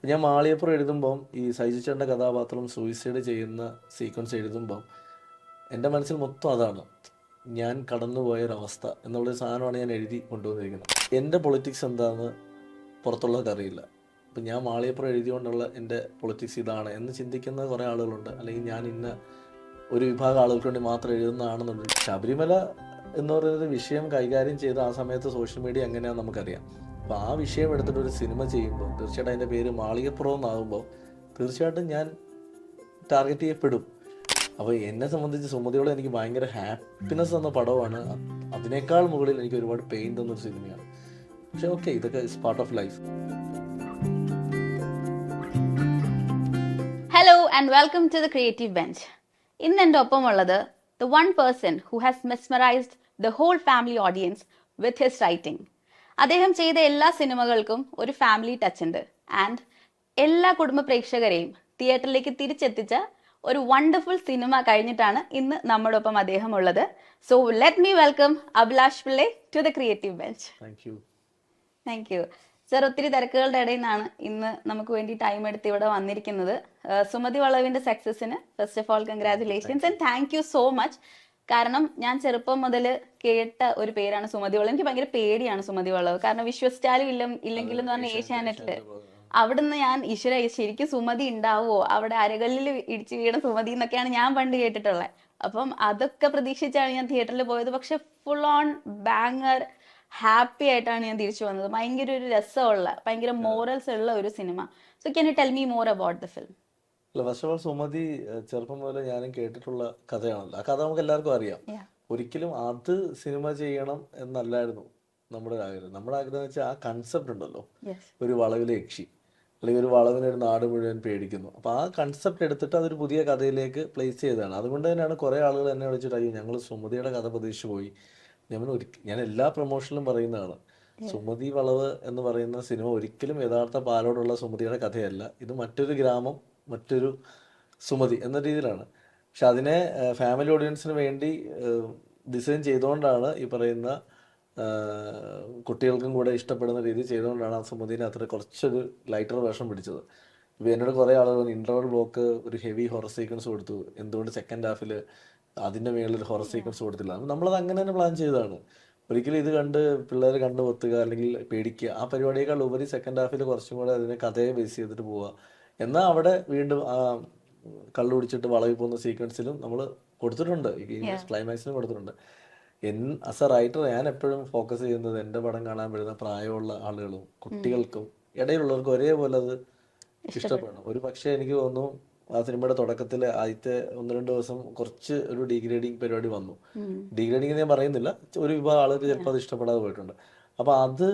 ഞാൻ മാളികപ്പുറം എഴുതുമ്പം ഈ സൈജു ചേട്ടൻ്റെ കഥാപാത്രം സൂയിസൈഡ് ചെയ്യുന്ന സീക്വൻസ് എഴുതുമ്പം എൻ്റെ മനസ്സിൽ മൊത്തം അതാണ്, ഞാൻ കടന്നുപോയൊരവസ്ഥ എന്നുള്ളൊരു സാധനമാണ് ഞാൻ എഴുതി കൊണ്ടുവന്നിരിക്കുന്നത്. എൻ്റെ പൊളിറ്റിക്സ് എന്താണെന്ന് പുറത്തുള്ളവർക്ക് അറിയില്ല. അപ്പം ഞാൻ മാളികപ്പുറം എഴുതിയോണ്ടുള്ള എൻ്റെ പൊളിറ്റിക്സ് ഇതാണ് എന്ന് ചിന്തിക്കുന്ന കുറേ ആളുകളുണ്ട്. അല്ലെങ്കിൽ ഞാൻ ഇന്ന ഒരു വിഭാഗം ആളുകൾക്ക് വേണ്ടി മാത്രം എഴുതുന്നതാണെന്നുണ്ട്. ശബരിമല എന്ന് പറയുന്നത് വിഷയം കൈകാര്യം ചെയ്ത് ആ സമയത്ത് സോഷ്യൽ മീഡിയ എങ്ങനെയാണെന്ന് നമുക്കറിയാം. അപ്പോൾ ആ വിഷയം എടുത്തിട്ട് ഒരു സിനിമ ചെയ്യുമ്പോൾ തീർച്ചയായിട്ടും അതിൻ്റെ പേര് മാളികപ്പുറം എന്നാകുമ്പോൾ തീർച്ചയായിട്ടും ഞാൻ ടാർഗറ്റ് ചെയ്യപ്പെടും. അപ്പോൾ എന്നെ സംബന്ധിച്ച് സുമതിയോട് എനിക്ക് ഭയങ്കര ഹാപ്പിനെസ് എന്ന പടമാണ്. അതിനേക്കാൾ മുകളിൽ എനിക്ക് ഒരുപാട് പെയിൻ തന്നൊരു സിനിമയാണ്. പക്ഷെ ഓക്കെ, ഇതൊക്കെ is part of life. Hello and welcome to the creative bench. ഇന്ന് എൻ്റെ ഒപ്പമുള്ളത് the one person who has mesmerised the whole family audience with his writing. അദ്ദേഹം ചെയ്ത എല്ലാ സിനിമകൾക്കും ഒരു ഫാമിലി ടച്ച് ഉണ്ട് ആൻഡ് എല്ലാ കുടുംബ പ്രേക്ഷകരെയും തിയേറ്ററിലേക്ക് തിരിച്ചെത്തിച്ച ഒരു വണ്ടർഫുൾ സിനിമ കഴിഞ്ഞിട്ടാണ് ഇന്ന് നമ്മുടെ ഒപ്പം അദ്ദേഹം ഉള്ളത്. So let me welcome Abhilash Pillai to the creative bench. Thank you sir. ഒത്തിരി തിരക്കുകളുടെ ഇടയിൽ നിന്നാണ് ഇന്ന് നമുക്ക് വേണ്ടി ടൈം എടുത്ത് ഇവിടെ വന്നിരിക്കുന്നത്. സുമതി വളവിന്റെ സക്സസിന് first of all congratulations and thank you so much. കാരണം ഞാൻ ചെറുപ്പം മുതൽ കേട്ട ഒരു പേരാണ് സുമതി വളവ്. എനിക്ക് ഭയങ്കര പേടിയാണ് സുമതി വളവ്. കാരണം വിശ്വസിച്ചാലും ഇല്ലെങ്കിലും എന്ന് പറഞ്ഞ ഏഷ്യാനെറ്റില് അവിടുന്ന് ഞാൻ ഈശ്വര ശരിക്കും സുമതി ഉണ്ടാവുമോ, അവിടെ അരകല്ലിൽ ഇടിച്ചു വീണ സുമതി എന്നൊക്കെയാണ് ഞാൻ പണ്ട് കേട്ടിട്ടുള്ളത്. അപ്പം അതൊക്കെ പ്രതീക്ഷിച്ചാണ് ഞാൻ തിയേറ്ററിൽ പോയത്. പക്ഷെ ഫുൾ ഓൺ ബാങ്ങർ ഹാപ്പി ആയിട്ടാണ് ഞാൻ തിരിച്ചു വന്നത്. ഭയങ്കര ഒരു രസമുള്ള, ഭയങ്കര മോറൽസ് ഉള്ള ഒരു cinema. So can you tell me more about the film? അല്ല, ഫസ്റ്റ് ഓഫ് ഓൾ സുമതി ചെറുപ്പം മുതലേ ഞാനും കേട്ടിട്ടുള്ള കഥയാണല്ലോ. ആ കഥ നമുക്ക് എല്ലാവർക്കും അറിയാം. ഒരിക്കലും അത് സിനിമ ചെയ്യണം എന്നല്ലായിരുന്നു നമ്മുടെ ആഗ്രഹം. നമ്മുടെ ആഗ്രഹം എന്ന് വെച്ചാൽ ആ കൺസെപ്റ്റ് ഉണ്ടല്ലോ, ഒരു വളവിലെ യക്ഷി അല്ലെങ്കിൽ ഒരു വളവിനെ ഒരു നാട് മുഴുവൻ പേടിക്കുന്നു. അപ്പോൾ ആ കൺസെപ്റ്റ് എടുത്തിട്ട് അതൊരു പുതിയ കഥയിലേക്ക് പ്ലേസ് ചെയ്തതാണ്. അതുകൊണ്ട് തന്നെയാണ് കുറേ ആളുകൾ എന്നെ വിളിച്ചിട്ട് അയ്യോ ഞങ്ങൾ സുമതിയുടെ കഥ പ്രതീക്ഷിച്ച് പോയി. ഞാൻ എല്ലാ പ്രൊമോഷനിലും പറയുന്നതാണ്, സുമതി വളവ് എന്ന് പറയുന്ന സിനിമ ഒരിക്കലും യഥാർത്ഥ പാലോടുള്ള സുമതിയുടെ കഥയല്ല. ഇത് മറ്റൊരു ഗ്രാമം, മറ്റൊരു സുമതി എന്ന രീതിയിലാണ്. പക്ഷെ അതിനെ ഫാമിലി ഓഡിയൻസിന് വേണ്ടി ഡിസൈൻ ചെയ്തുകൊണ്ടാണ് ഈ പറയുന്ന കുട്ടികൾക്കും കൂടെ ഇഷ്ടപ്പെടുന്ന രീതി ചെയ്തുകൊണ്ടാണ് ആ സുമതിനെ അത്ര കുറച്ചൊരു ലൈറ്റർ വേഷം പിടിച്ചത്. ഇപ്പോൾ എന്നോട് കുറേ ആളുകൾ ഇൻ്റർവൽ ബ്ലോക്ക് ഒരു ഹെവി ഹൊറർ സീക്വൻസ് കൊടുത്തു, എന്തുകൊണ്ട് സെക്കൻഡ് ഹാഫിൽ അതിൻ്റെ മേളിൽ ഒരു ഹൊറർ സീക്വൻസ് കൊടുത്തില്ല. നമ്മളത് അങ്ങനെ തന്നെ പ്ലാൻ ചെയ്തതാണ്. ഒരിക്കലും ഇത് കണ്ട് പിള്ളേർ കണ്ടു പൊത്തുക അല്ലെങ്കിൽ പേടിക്കുക ആ പരിപാടിയേക്കാൾ ഉപരി സെക്കൻഡ് ഹാഫിൽ കുറച്ചും കൂടെ അതിനെ കഥയെ ബേസ് ചെയ്തിട്ട് പോവുക. എന്നാൽ അവിടെ വീണ്ടും ആ കള്ളു കുടിച്ചിട്ട് വളവിൽ പോകുന്ന സീക്വൻസിലും നമ്മൾ കൊടുത്തിട്ടുണ്ട്, ഈ ക്ലൈമാക്സിലും കൊടുത്തിട്ടുണ്ട്. ആസ് എ റൈറ്റർ ഞാൻ എപ്പോഴും ഫോക്കസ് ചെയ്യുന്നത് എൻ്റെ പടം കാണാൻ വരുന്ന പ്രായമുള്ള ആളുകളും കുട്ടികൾക്കും ഇടയിലുള്ളവർക്കും ഒരേപോലെ അത് ഇഷ്ടപ്പെടണം. ഒരു പക്ഷേ എനിക്ക് തോന്നുന്നു ആ സിനിമയുടെ തുടക്കത്തിൽ ആദ്യത്തെ 1-2 ദിവസം കുറച്ച് ഒരു ഡീഗ്രേഡിങ് പരിപാടി വന്നു. ഡീഗ്രേഡിങ് ഞാൻ പറയുന്നില്ല, ഒരു വിഭാഗം ആളുകൾ ചിലപ്പോൾ അത് ഇഷ്ടപ്പെടാതെ പോയിട്ടുണ്ട്. അപ്പോൾ അത്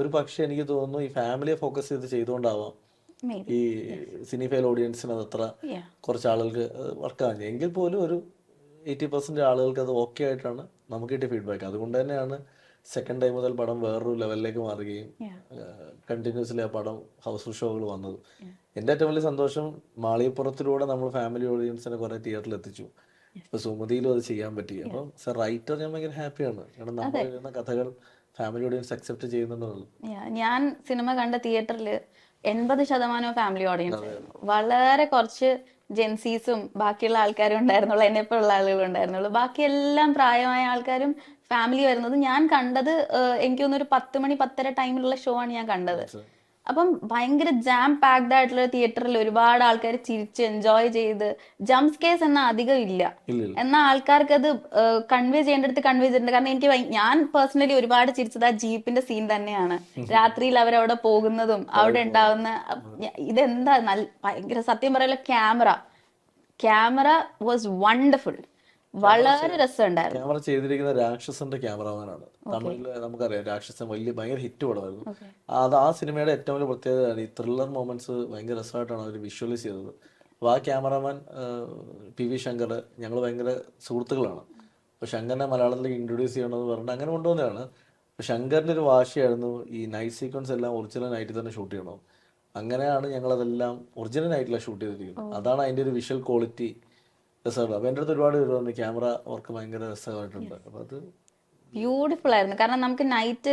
ഒരു പക്ഷേ എനിക്ക് തോന്നുന്നു ഈ ഫാമിലിയെ ഫോക്കസ് ചെയ്ത് ചെയ്തുകൊണ്ടാവാം ഈ സിനിഫൈൽ ഓഡിയൻസിന് അതത്ര കുറച്ച് ആളുകൾക്ക് വർക്കാകുന്നത്. എങ്കിൽ പോലും ഒരു 80% ആളുകൾക്ക് അത് ഓക്കെ ആയിട്ടാണ് നമുക്ക് കിട്ടിയ ഫീഡ്ബാക്ക്. അതുകൊണ്ട് തന്നെയാണ് സെക്കൻഡ് ടൈം മുതൽ പടം വേറൊരു ലെവലിലേക്ക് മാറുകയും കണ്ടിന്യൂസ്ലി ആ പടം ഹൗസ്ഫുൾ ഷോകൾ വന്നത്. എൻ്റെ ഏറ്റവും വലിയ സന്തോഷം മാളികപ്പുറത്തിലൂടെ നമ്മൾ ഫാമിലി ഓഡിയൻസിനെ കുറെ തിയേറ്ററിൽ എത്തിച്ചു. ഇപ്പൊ സുമതിയിലും അത് ചെയ്യാൻ പറ്റി. അപ്പം റൈറ്റർ ഞാൻ ഭയങ്കര ഹാപ്പിയാണ്. കാരണം നമ്മൾ എഴുതുന്ന കഥകൾ ഫാമിലി ഓഡിയൻസ് അക്സെപ്റ്റ് ചെയ്യുന്നുള്ളൂ. ഞാൻ സിനിമ കണ്ട തിയേറ്ററിൽ 80% ഫാമിലി ഓഡിയൻസ് ആയിരുന്നു. വളരെ കുറച്ച് ജെൻസീസും ബാക്കിയുള്ള ആൾക്കാരും ഉണ്ടായിരുന്നുള്ളൂ, എന്നെപ്പോലുള്ള ആളുകളും ഉണ്ടായിരുന്നുള്ളൂ. ബാക്കി എല്ലാം പ്രായമായ ആൾക്കാരും ഫാമിലി വരുന്നത് ഞാൻ കണ്ടത്. എനിക്ക് തോന്നുന്നു ഒരു 10 മണി 10:30 ടൈമിലുള്ള ഷോ ആണ് ഞാൻ കണ്ടത്. അപ്പം ഭയങ്കര ജാം പാക്ഡ് ആയിട്ടുള്ള തിയേറ്ററിൽ ഒരുപാട് ആൾക്കാർ ചിരിച്ച് എൻജോയ് ചെയ്ത്, ജംപ് സ്കേഴ്സ് എന്നാ അധികം ഇല്ല. എന്നാൽ ആൾക്കാർക്ക് അത് കൺവേ ചെയ്യേണ്ടടുത്ത് കൺവേ ചെയ്തിട്ടുണ്ട്. കാരണം എനിക്ക് ഞാൻ പേഴ്സണലി ഒരുപാട് ചിരിച്ചത് ആ ജീപ്പിന്റെ സീൻ തന്നെയാണ്. രാത്രിയിൽ അവരവിടെ പോകുന്നതും അവിടെ ഉണ്ടാവുന്ന ഇതെന്താ ഭയങ്കര സത്യം പറയല. Camera was wonderful. വളരെ രസമുണ്ടായിരുന്നു. ക്യാമറ ചെയ്തിരിക്കുന്ന രാക്ഷസന്റെ ക്യാമറമാനാണ്. തമിഴില് നമുക്കറിയാം രാക്ഷസൻ ഭയങ്കര ഹിറ്റ് പടമായിരുന്നു. അത് ആ സിനിമയുടെ ഏറ്റവും വലിയ പ്രത്യേകതയാണ് ഈ ത്രില്ലർ മൊമെന്റ്സ് ഭയങ്കര രസമായിട്ടാണ് അവർ വിഷ്വലൈസ് ചെയ്തത്. അപ്പോൾ ആ ക്യാമറമാൻ PV ശങ്കർ, ഞങ്ങൾ ഭയങ്കര സുഹൃത്തുക്കളാണ്. അപ്പോൾ ശങ്കറിനെ മലയാളത്തിലേക്ക് ഇൻട്രൊഡ്യൂസ് ചെയ്യണമെന്ന് പറഞ്ഞിട്ട് അങ്ങനെ കൊണ്ടുവന്നതാണ്. അപ്പോൾ ശങ്കറിൻ്റെ ഒരു വാശിയായിരുന്നു ഈ നൈറ്റ് സീക്വൻസ് എല്ലാം ഒറിജിനൽ നൈറ്റിൽ തന്നെ ഷൂട്ട് ചെയ്യണം. അങ്ങനെയാണ് ഞങ്ങളതെല്ലാം ഒറിജിനൽ നൈറ്റിലാണ് ഷൂട്ട് ചെയ്തിരിക്കുന്നത്. അതാണ് അതിൻ്റെ ഒരു വിഷ്വൽ ക്വാളിറ്റി രസമാണ്. അപ്പോൾ എൻ്റെ അടുത്ത് ഒരുപാട് പേര് പറഞ്ഞു ക്യാമറ വർക്ക് ഭയങ്കര രസമായിട്ടുണ്ട്. അപ്പോൾ അത് ബ്യൂട്ടിഫുൾ ആയിരുന്നു. കാരണം നമുക്ക് നൈറ്റ്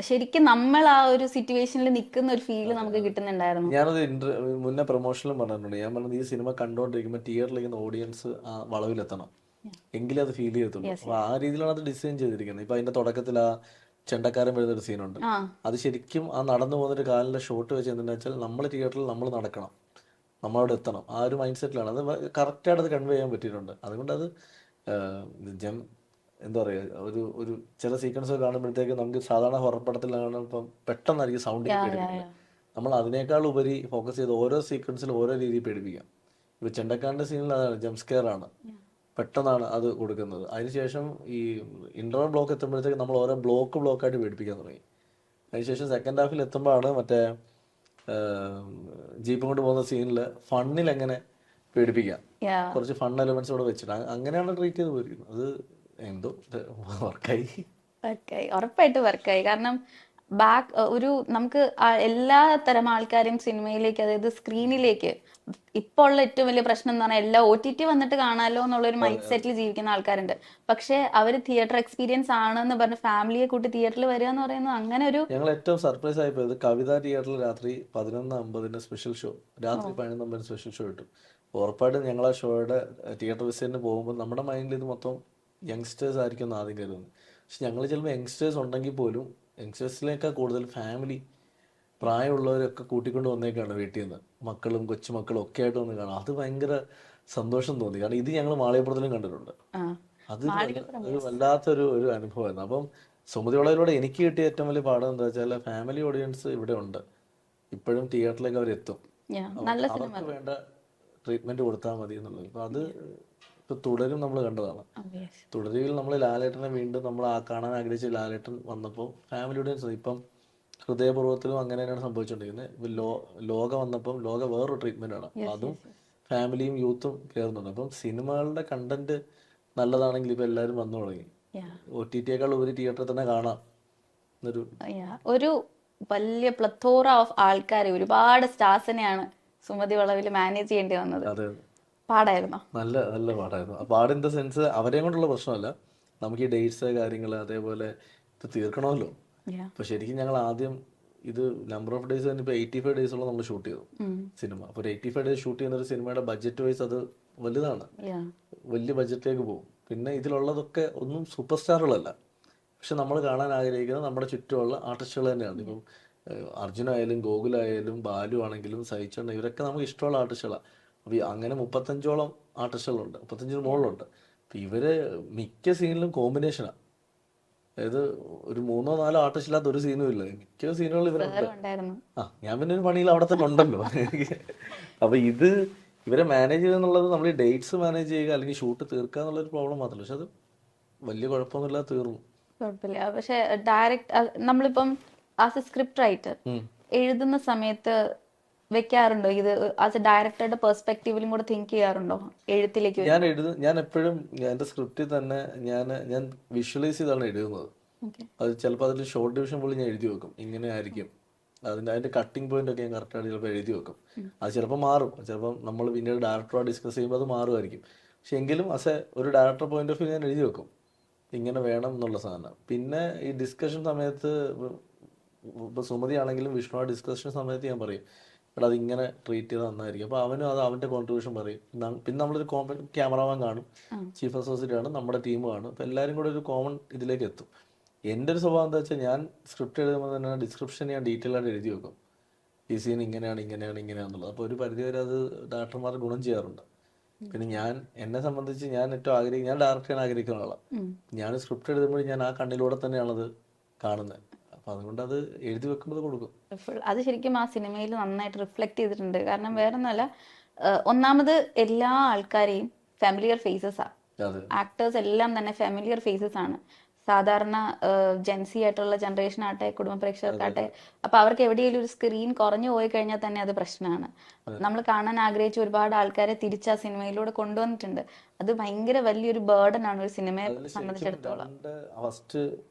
ശരിക്കും നമ്മൾ ആ ഒരു സിറ്റുവേഷനിൽ നിൽക്കുന്ന ഒരു ഫീല് നമുക്ക് കിട്ടുന്നുണ്ടായിരുന്നു. ഞാനത് മുന്നേ പ്രൊമോഷനിലും പറഞ്ഞിട്ടുണ്ട്. ഞാൻ പറഞ്ഞത് ഈ സിനിമ കണ്ടുകൊണ്ടിരിക്കുമ്പോൾ തിയേറ്ററിലിരിക്കുന്ന ഓഡിയൻസ് ആ വളവിലെത്തണം, എങ്കിലേ അത് ഫീൽ ചെയ്യത്തുള്ളൂ. അപ്പൊ ആ രീതിയിലാണ് അത് ഡിസൈൻ ചെയ്തിരിക്കുന്നത്. ഇപ്പൊ അതിന്റെ തുടക്കത്തിൽ ആ ചെണ്ടക്കാരൻ വരുന്നൊരു സീനുണ്ട്. ആ അത് ശരിക്കും ആ നടന്നു പോകുന്നൊരു കാലിന്റെ ഷോട്ട് വെച്ച് എന്താണെന്ന് വെച്ചാൽ നമ്മൾ തിയേറ്ററിൽ നമ്മൾ നടക്കണം, നമ്മളവിടെ എത്തണം, ആ ഒരു മൈൻഡ് സെറ്റിലാണ് അത് കറക്റ്റായിട്ട് അത് കൺവേ ചെയ്യാൻ പറ്റിയിട്ടുണ്ട്. അതുകൊണ്ട് അത് ജം എന്താ പറയുക, ഒരു ഒരു ചില സീക്വൻസ് കാണുമ്പോഴത്തേക്ക് നമുക്ക് സാധാരണ ഹൊറർ പടത്തിൽ കാണുമ്പോൾ പെട്ടെന്നായിരിക്കും സൗണ്ടിങ് പേടിപ്പിക്കുന്നത്. നമ്മൾ അതിനേക്കാൾ ഉപരി ഫോക്കസ് ചെയ്ത് ഓരോ സീക്വൻസിൽ ഓരോ രീതിയിൽ പേടിപ്പിക്കാം. ഇപ്പൊ ചെണ്ടക്കാരന്റെ സീനിൽ അതാണ് ജംസ്കെയർ ആണ്, പെട്ടെന്നാണ് അത് കൊടുക്കുന്നത്. അതിനുശേഷം ഈ ഇന്റർവൽ ബ്ലോക്ക് എത്തുമ്പോഴത്തേക്ക് നമ്മൾ ഓരോ ബ്ലോക്കായിട്ട് പേടിപ്പിക്കാൻ തുടങ്ങി. അതിനുശേഷം സെക്കൻഡ് ഹാഫിൽ എത്തുമ്പോഴാണ് മറ്റേ ജീപ്പും കൊണ്ട് പോകുന്ന സീനിൽ ഫണ്ണിൽ എങ്ങനെ പേടിപ്പിക്കാം, കുറച്ച് ഫൺ എലിമെന്റ്സ് കൂടെ വെച്ചിട്ട് അങ്ങനെയാണ് ട്രീറ്റ് ചെയ്ത് പോയിരിക്കുന്നത്. അത് എന്തോ വർക്കായി. ഉറപ്പായിട്ട് വർക്കായി. കാരണം ഒരു നമുക്ക് എല്ലാ തരം ആൾക്കാരും സിനിമയിലേക്ക്, അതായത് സ്ക്രീനിലേക്ക്, ഇപ്പോൾ ഉള്ള ഏറ്റവും വലിയ പ്രശ്നം എന്ന് പറഞ്ഞാൽ എല്ലാം OTT വന്നിട്ട് കാണാലോ എന്നുള്ള ഒരു മൈൻഡ് സെറ്റിൽ ജീവിക്കുന്ന ആൾക്കാരുണ്ട്. പക്ഷെ അവർ തിയേറ്റർ എക്സ്പീരിയൻസ് ആണെന്ന് പറഞ്ഞ് ഫാമിലിയെ കൂട്ടി തിയേറ്ററിൽ വരിക എന്ന് പറയുന്നത് അങ്ങനെ ഒരു... ഞങ്ങൾ ഏറ്റവും സർപ്രൈസ് ആയി പോയത് കവിത തിയേറ്ററിൽ രാത്രി 11:50 സ്പെഷ്യൽ ഷോ, രാത്രി 11:50 സ്പെഷ്യൽ ഷോ കിട്ടും. ഉറപ്പായിട്ടും ഞങ്ങൾ ആ ഷോയുടെ തിയേറ്റർ വിസിറ്റിന് പോകുമ്പോൾ നമ്മുടെ മൈൻഡിൽ ഇത് മൊത്തം യങ്സ്റ്റേഴ്സ് ആയിരിക്കും ആദ്യം കരുതുന്നത്. പക്ഷെ ഞങ്ങൾ ചിലപ്പോൾ യങ്സ്റ്റേഴ്സ് ഉണ്ടെങ്കിൽ പോലും യങ്സ്റ്റേഴ്സിനേക്കാൾ കൂടുതൽ ഫാമിലി, പ്രായമുള്ളവരൊക്കെ കൂട്ടിക്കൊണ്ട് വന്നേക്കാണ് വീട്ടിൽ നിന്ന്, മക്കളും കൊച്ചുമക്കളും ഒക്കെ ആയിട്ട് വന്ന് കാണാം. അത് ഭയങ്കര സന്തോഷം തോന്നി. കാരണം ഇത് ഞങ്ങൾ മാളികപ്പുറത്തിലും കണ്ടിട്ടുണ്ട്. അത് ഒരു വല്ലാത്തൊരു ഒരു അനുഭവമായിരുന്നു. അപ്പം സുമതി വളവിലൂടെ എനിക്ക് കിട്ടിയ ഏറ്റവും വലിയ പാഠം എന്താ വെച്ചാൽ ഫാമിലി ഓഡിയൻസ് ഇവിടെ ഉണ്ട്, ഇപ്പോഴും തിയേറ്ററിലേക്ക് അവരെത്തും, അവർക്ക് വേണ്ട ട്രീറ്റ്മെന്റ് കൊടുത്താൽ മതി എന്നുള്ളത്. ഇപ്പൊ അത് ഇപ്പൊ തുടരും നമ്മൾ കണ്ടതാണ്. തുടരുവിൽ നമ്മൾ ലാലേട്ടനെ വീണ്ടും നമ്മൾ കാണാൻ ആഗ്രഹിച്ച ലാലേട്ടൻ വന്നപ്പോൾ ഫാമിലി ഓഡിയൻസ്, ഇപ്പം ഹൃദയപൂർവ്വത്തിലും അങ്ങനെ തന്നെയാണ് സംഭവിച്ചുകൊണ്ടിരിക്കുന്നത്. ലോക വന്നപ്പം ലോക വേറൊരു ട്രീറ്റ്മെന്റ് ആണ്. അതും ഫാമിലിയും യൂത്തും കയറുന്നുണ്ട്. അപ്പം സിനിമകളുടെ കണ്ടന്റ് നല്ലതാണെങ്കിൽ ഇപ്പൊ എല്ലാവരും വന്നു തുടങ്ങി. OTT-യേക്കാൾ ഉപരി തിയേറ്ററിൽ തന്നെ കാണാം ഒരു വലിയ പ്ലത്തോറ ഓഫ് ആൾക്കാരെ, ഒരുപാട് സ്റ്റാർസിനെയാണ് സുമതി വളവിൽ മാനേജ് ചെയ്യേണ്ടി വന്നത്. പാടായിരുന്നോ? നല്ല നല്ല പാടായിരുന്നു. പാട് ഇൻ ദ സെൻസ് അവരെയും കൊണ്ടുള്ള പ്രശ്നമല്ല, നമുക്ക് ഈ ഡേറ്റ്സ് കാര്യങ്ങൾ അതേപോലെ ഇത് തീർക്കണമല്ലോ. അപ്പൊ ശരിക്കും ഞങ്ങൾ ആദ്യം ഇത് നമ്പർ ഓഫ് ഡേയ്സ് തന്നെ ഇപ്പൊ 85 ഡേയ്സോളം നമ്മൾ ഷൂട്ട് ചെയ്തു സിനിമ. അപ്പൊ 85 ഡേയ്സ് ഷൂട്ട് ചെയ്യുന്ന ഒരു സിനിമയുടെ ബഡ്ജറ്റ് വൈസ് അത് വലുതാണ്, വലിയ ബഡ്ജറ്റിലേക്ക് പോകും. പിന്നെ ഇതിലുള്ളതൊക്കെ ഒന്നും സൂപ്പർ സ്റ്റാറുകളല്ല, പക്ഷെ നമ്മൾ കാണാൻ ആഗ്രഹിക്കുന്നത് നമ്മുടെ ചുറ്റുമുള്ള ആർട്ടിസ്റ്റുകൾ തന്നെയാണ്. ഇപ്പം അർജുനായാലും ഗോകുലായാലും ബാലു ആണെങ്കിലും സഹിച്ചേണ്ട, ഇവരൊക്കെ നമുക്ക് ഇഷ്ടമുള്ള ആർട്ടിസ്റ്റുകളാണ്. അപ്പൊ അങ്ങനെ 35ഓളം ആർട്ടിസ്റ്റുകളുണ്ട്, 35 മുകളിലുണ്ട്. അപ്പൊ ഇവര് മിക്ക സീനിലും കോമ്പിനേഷനാണ്. അതായത് ഒരു 3-4 ആർട്ടിസ്റ്റ് ഇല്ലാത്ത ഒരു സീനും ഇല്ല, മിക്ക സീനുകളും ഇവരുണ്ട്. ഞാൻ പിന്നെ ഒരു പണിയിൽ അവിടെ തന്നെ ഉണ്ടല്ലോ. അപ്പൊ ഇവരെ മാനേജ് ചെയ്യുക എന്നുള്ളത് നമ്മൾ ഈ ഡേറ്റ്സ് മാനേജ് ചെയ്യുക അല്ലെങ്കിൽ ഷൂട്ട് തീർക്കുക എന്നുള്ളൊരു പ്രോബ്ലം മാത്രമല്ല. പക്ഷെ അത് വലിയ കുഴപ്പമൊന്നുമില്ല, തീർന്നു. കുഴപ്പമില്ല. പക്ഷെ നമ്മളിപ്പം ആസ് എ സ്ക്രിപ്റ്റ് റൈറ്റർ എഴുതുന്ന സമയത്ത് വെക്കാറുണ്ടോ ഇത് ആസ് എ ഡയറക്ടറുടെ പെർസ്പെക്റ്റീവിലും കൂടെ തിങ്ക് ചെയ്യാറുണ്ടോ എഴുത്തിലേക്ക്? ഞാൻ എപ്പോഴും എന്റെ സ്ക്രിപ്റ്റിൽ തന്നെ ഞാൻ വിഷ്വലൈസ് ചെയ്താണ് എഴുതുന്നത്. അത് ചിലപ്പോൾ അതിൽ ഷോർട്ട് ഡിവിഷൻ പോലും ഞാൻ എഴുതി വെക്കും, ഇങ്ങനെ ആയിരിക്കും അതിന്റെ കട്ടിങ് പോയിന്റ് ഒക്കെ ഞാൻ കറക്റ്റായിട്ട് ചിലപ്പോൾ എഴുതി വെക്കും. അത് ചിലപ്പോൾ മാറും, ചിലപ്പോൾ നമ്മൾ പിന്നീട് ഡയറക്ടറോട് ഡിസ്കസ് ചെയ്യുമ്പോൾ അത് മാറുമായിരിക്കും. പക്ഷെ എങ്കിലും ആസ് എ ഒരു ഡയറക്ടർ പോയിന്റ് ഓഫ് വ്യൂ ഞാൻ എഴുതി വെക്കും ഇങ്ങനെ വേണം എന്നുള്ള സാധനം. പിന്നെ ഈ ഡിസ്കഷൻ സമയത്ത് ഇപ്പൊ സുമതി ആണെങ്കിലും വിഷ്ണു ഡിസ്കഷൻ സമയത്ത് ഞാൻ പറയും, എടാ അത് ഇങ്ങനെ ട്രീറ്റ് ചെയ്ത് നന്നായിരിക്കും. അപ്പൊ അവനും അത് അവന്റെ കോൺട്രിബ്യൂഷൻ പറയും. പിന്നെ നമ്മളൊരു കോമൺ ക്യാമറമാൻ കാണും, ചീഫ് അസോസിയേറ്റ് ആണ്, നമ്മുടെ ടീം കാണും. അപ്പൊ എല്ലാവരും കൂടെ ഒരു കോമൺ ഇതിലേക്ക് എത്തും. എൻ്റെ ഒരു സ്വഭാവം എന്താ വെച്ചാൽ ഞാൻ സ്ക്രിപ്റ്റ് എഴുതുമ്പോൾ തന്നെ ഡിസ്ക്രിപ്ഷൻ ഞാൻ ഡീറ്റെയിൽ ആയിട്ട് എഴുതി വെക്കും, ഈ സീൻ ഇങ്ങനെയാണെന്നുള്ളത്. അപ്പോൾ ഒരു പരിധിവരെ അത് ഡയറക്ടർമാർ ഗുണം ചെയ്യാറുണ്ട്. പിന്നെ എന്നെ സംബന്ധിച്ച് ഞാൻ ഏറ്റവും ഞാൻ ഡയറക്റ്റ് ചെയ്യാൻ ആഗ്രഹിക്കുന്ന ആളാണ്. ഞാൻ സ്ക്രിപ്റ്റ് എഴുതുമ്പോൾ ഞാൻ ആ കണ്ണിലൂടെ തന്നെയാണത് കാണുന്നത്. അപ്പൊ അതുകൊണ്ട് അത് എഴുതി വെക്കുമ്പോൾ കൊടുക്കും. അത് ശരിക്കും ആ സിനിമയിൽ നന്നായിട്ട് റിഫ്ലക്ട് ചെയ്തിട്ടുണ്ട്. കാരണം വേറൊന്നുമല്ല, ഒന്നാമത് എല്ലാ ആൾക്കാരെയും ഫാമിലിയർ ഫേസസ് ആണ്, ആക്ടേഴ്സ് എല്ലാം തന്നെ ഫാമിലിയർ ഫേസസ് ആണ്. സാധാരണ ജെൻസി ആയിട്ടുള്ള ജനറേഷൻ ആട്ടെ, കുടുംബ പ്രേക്ഷകർക്കാട്ടെ. അപ്പൊ അവർക്ക് എവിടെയെങ്കിലും ഒരു സ്ക്രീൻ കുറഞ്ഞു പോയി കഴിഞ്ഞാൽ തന്നെ അത് പ്രശ്നമാണ്. നമ്മൾ കാണാൻ ആഗ്രഹിച്ച ഒരുപാട് ആൾക്കാരെ തിരിച്ച് ആ സിനിമയിലൂടെ കൊണ്ടുവന്നിട്ടുണ്ട്. അത് ഭയങ്കര വലിയൊരു ബേർഡൻ ആണ് ഒരു സിനിമയെ സംബന്ധിച്ചിടത്തോളം. ഫസ്റ്റ്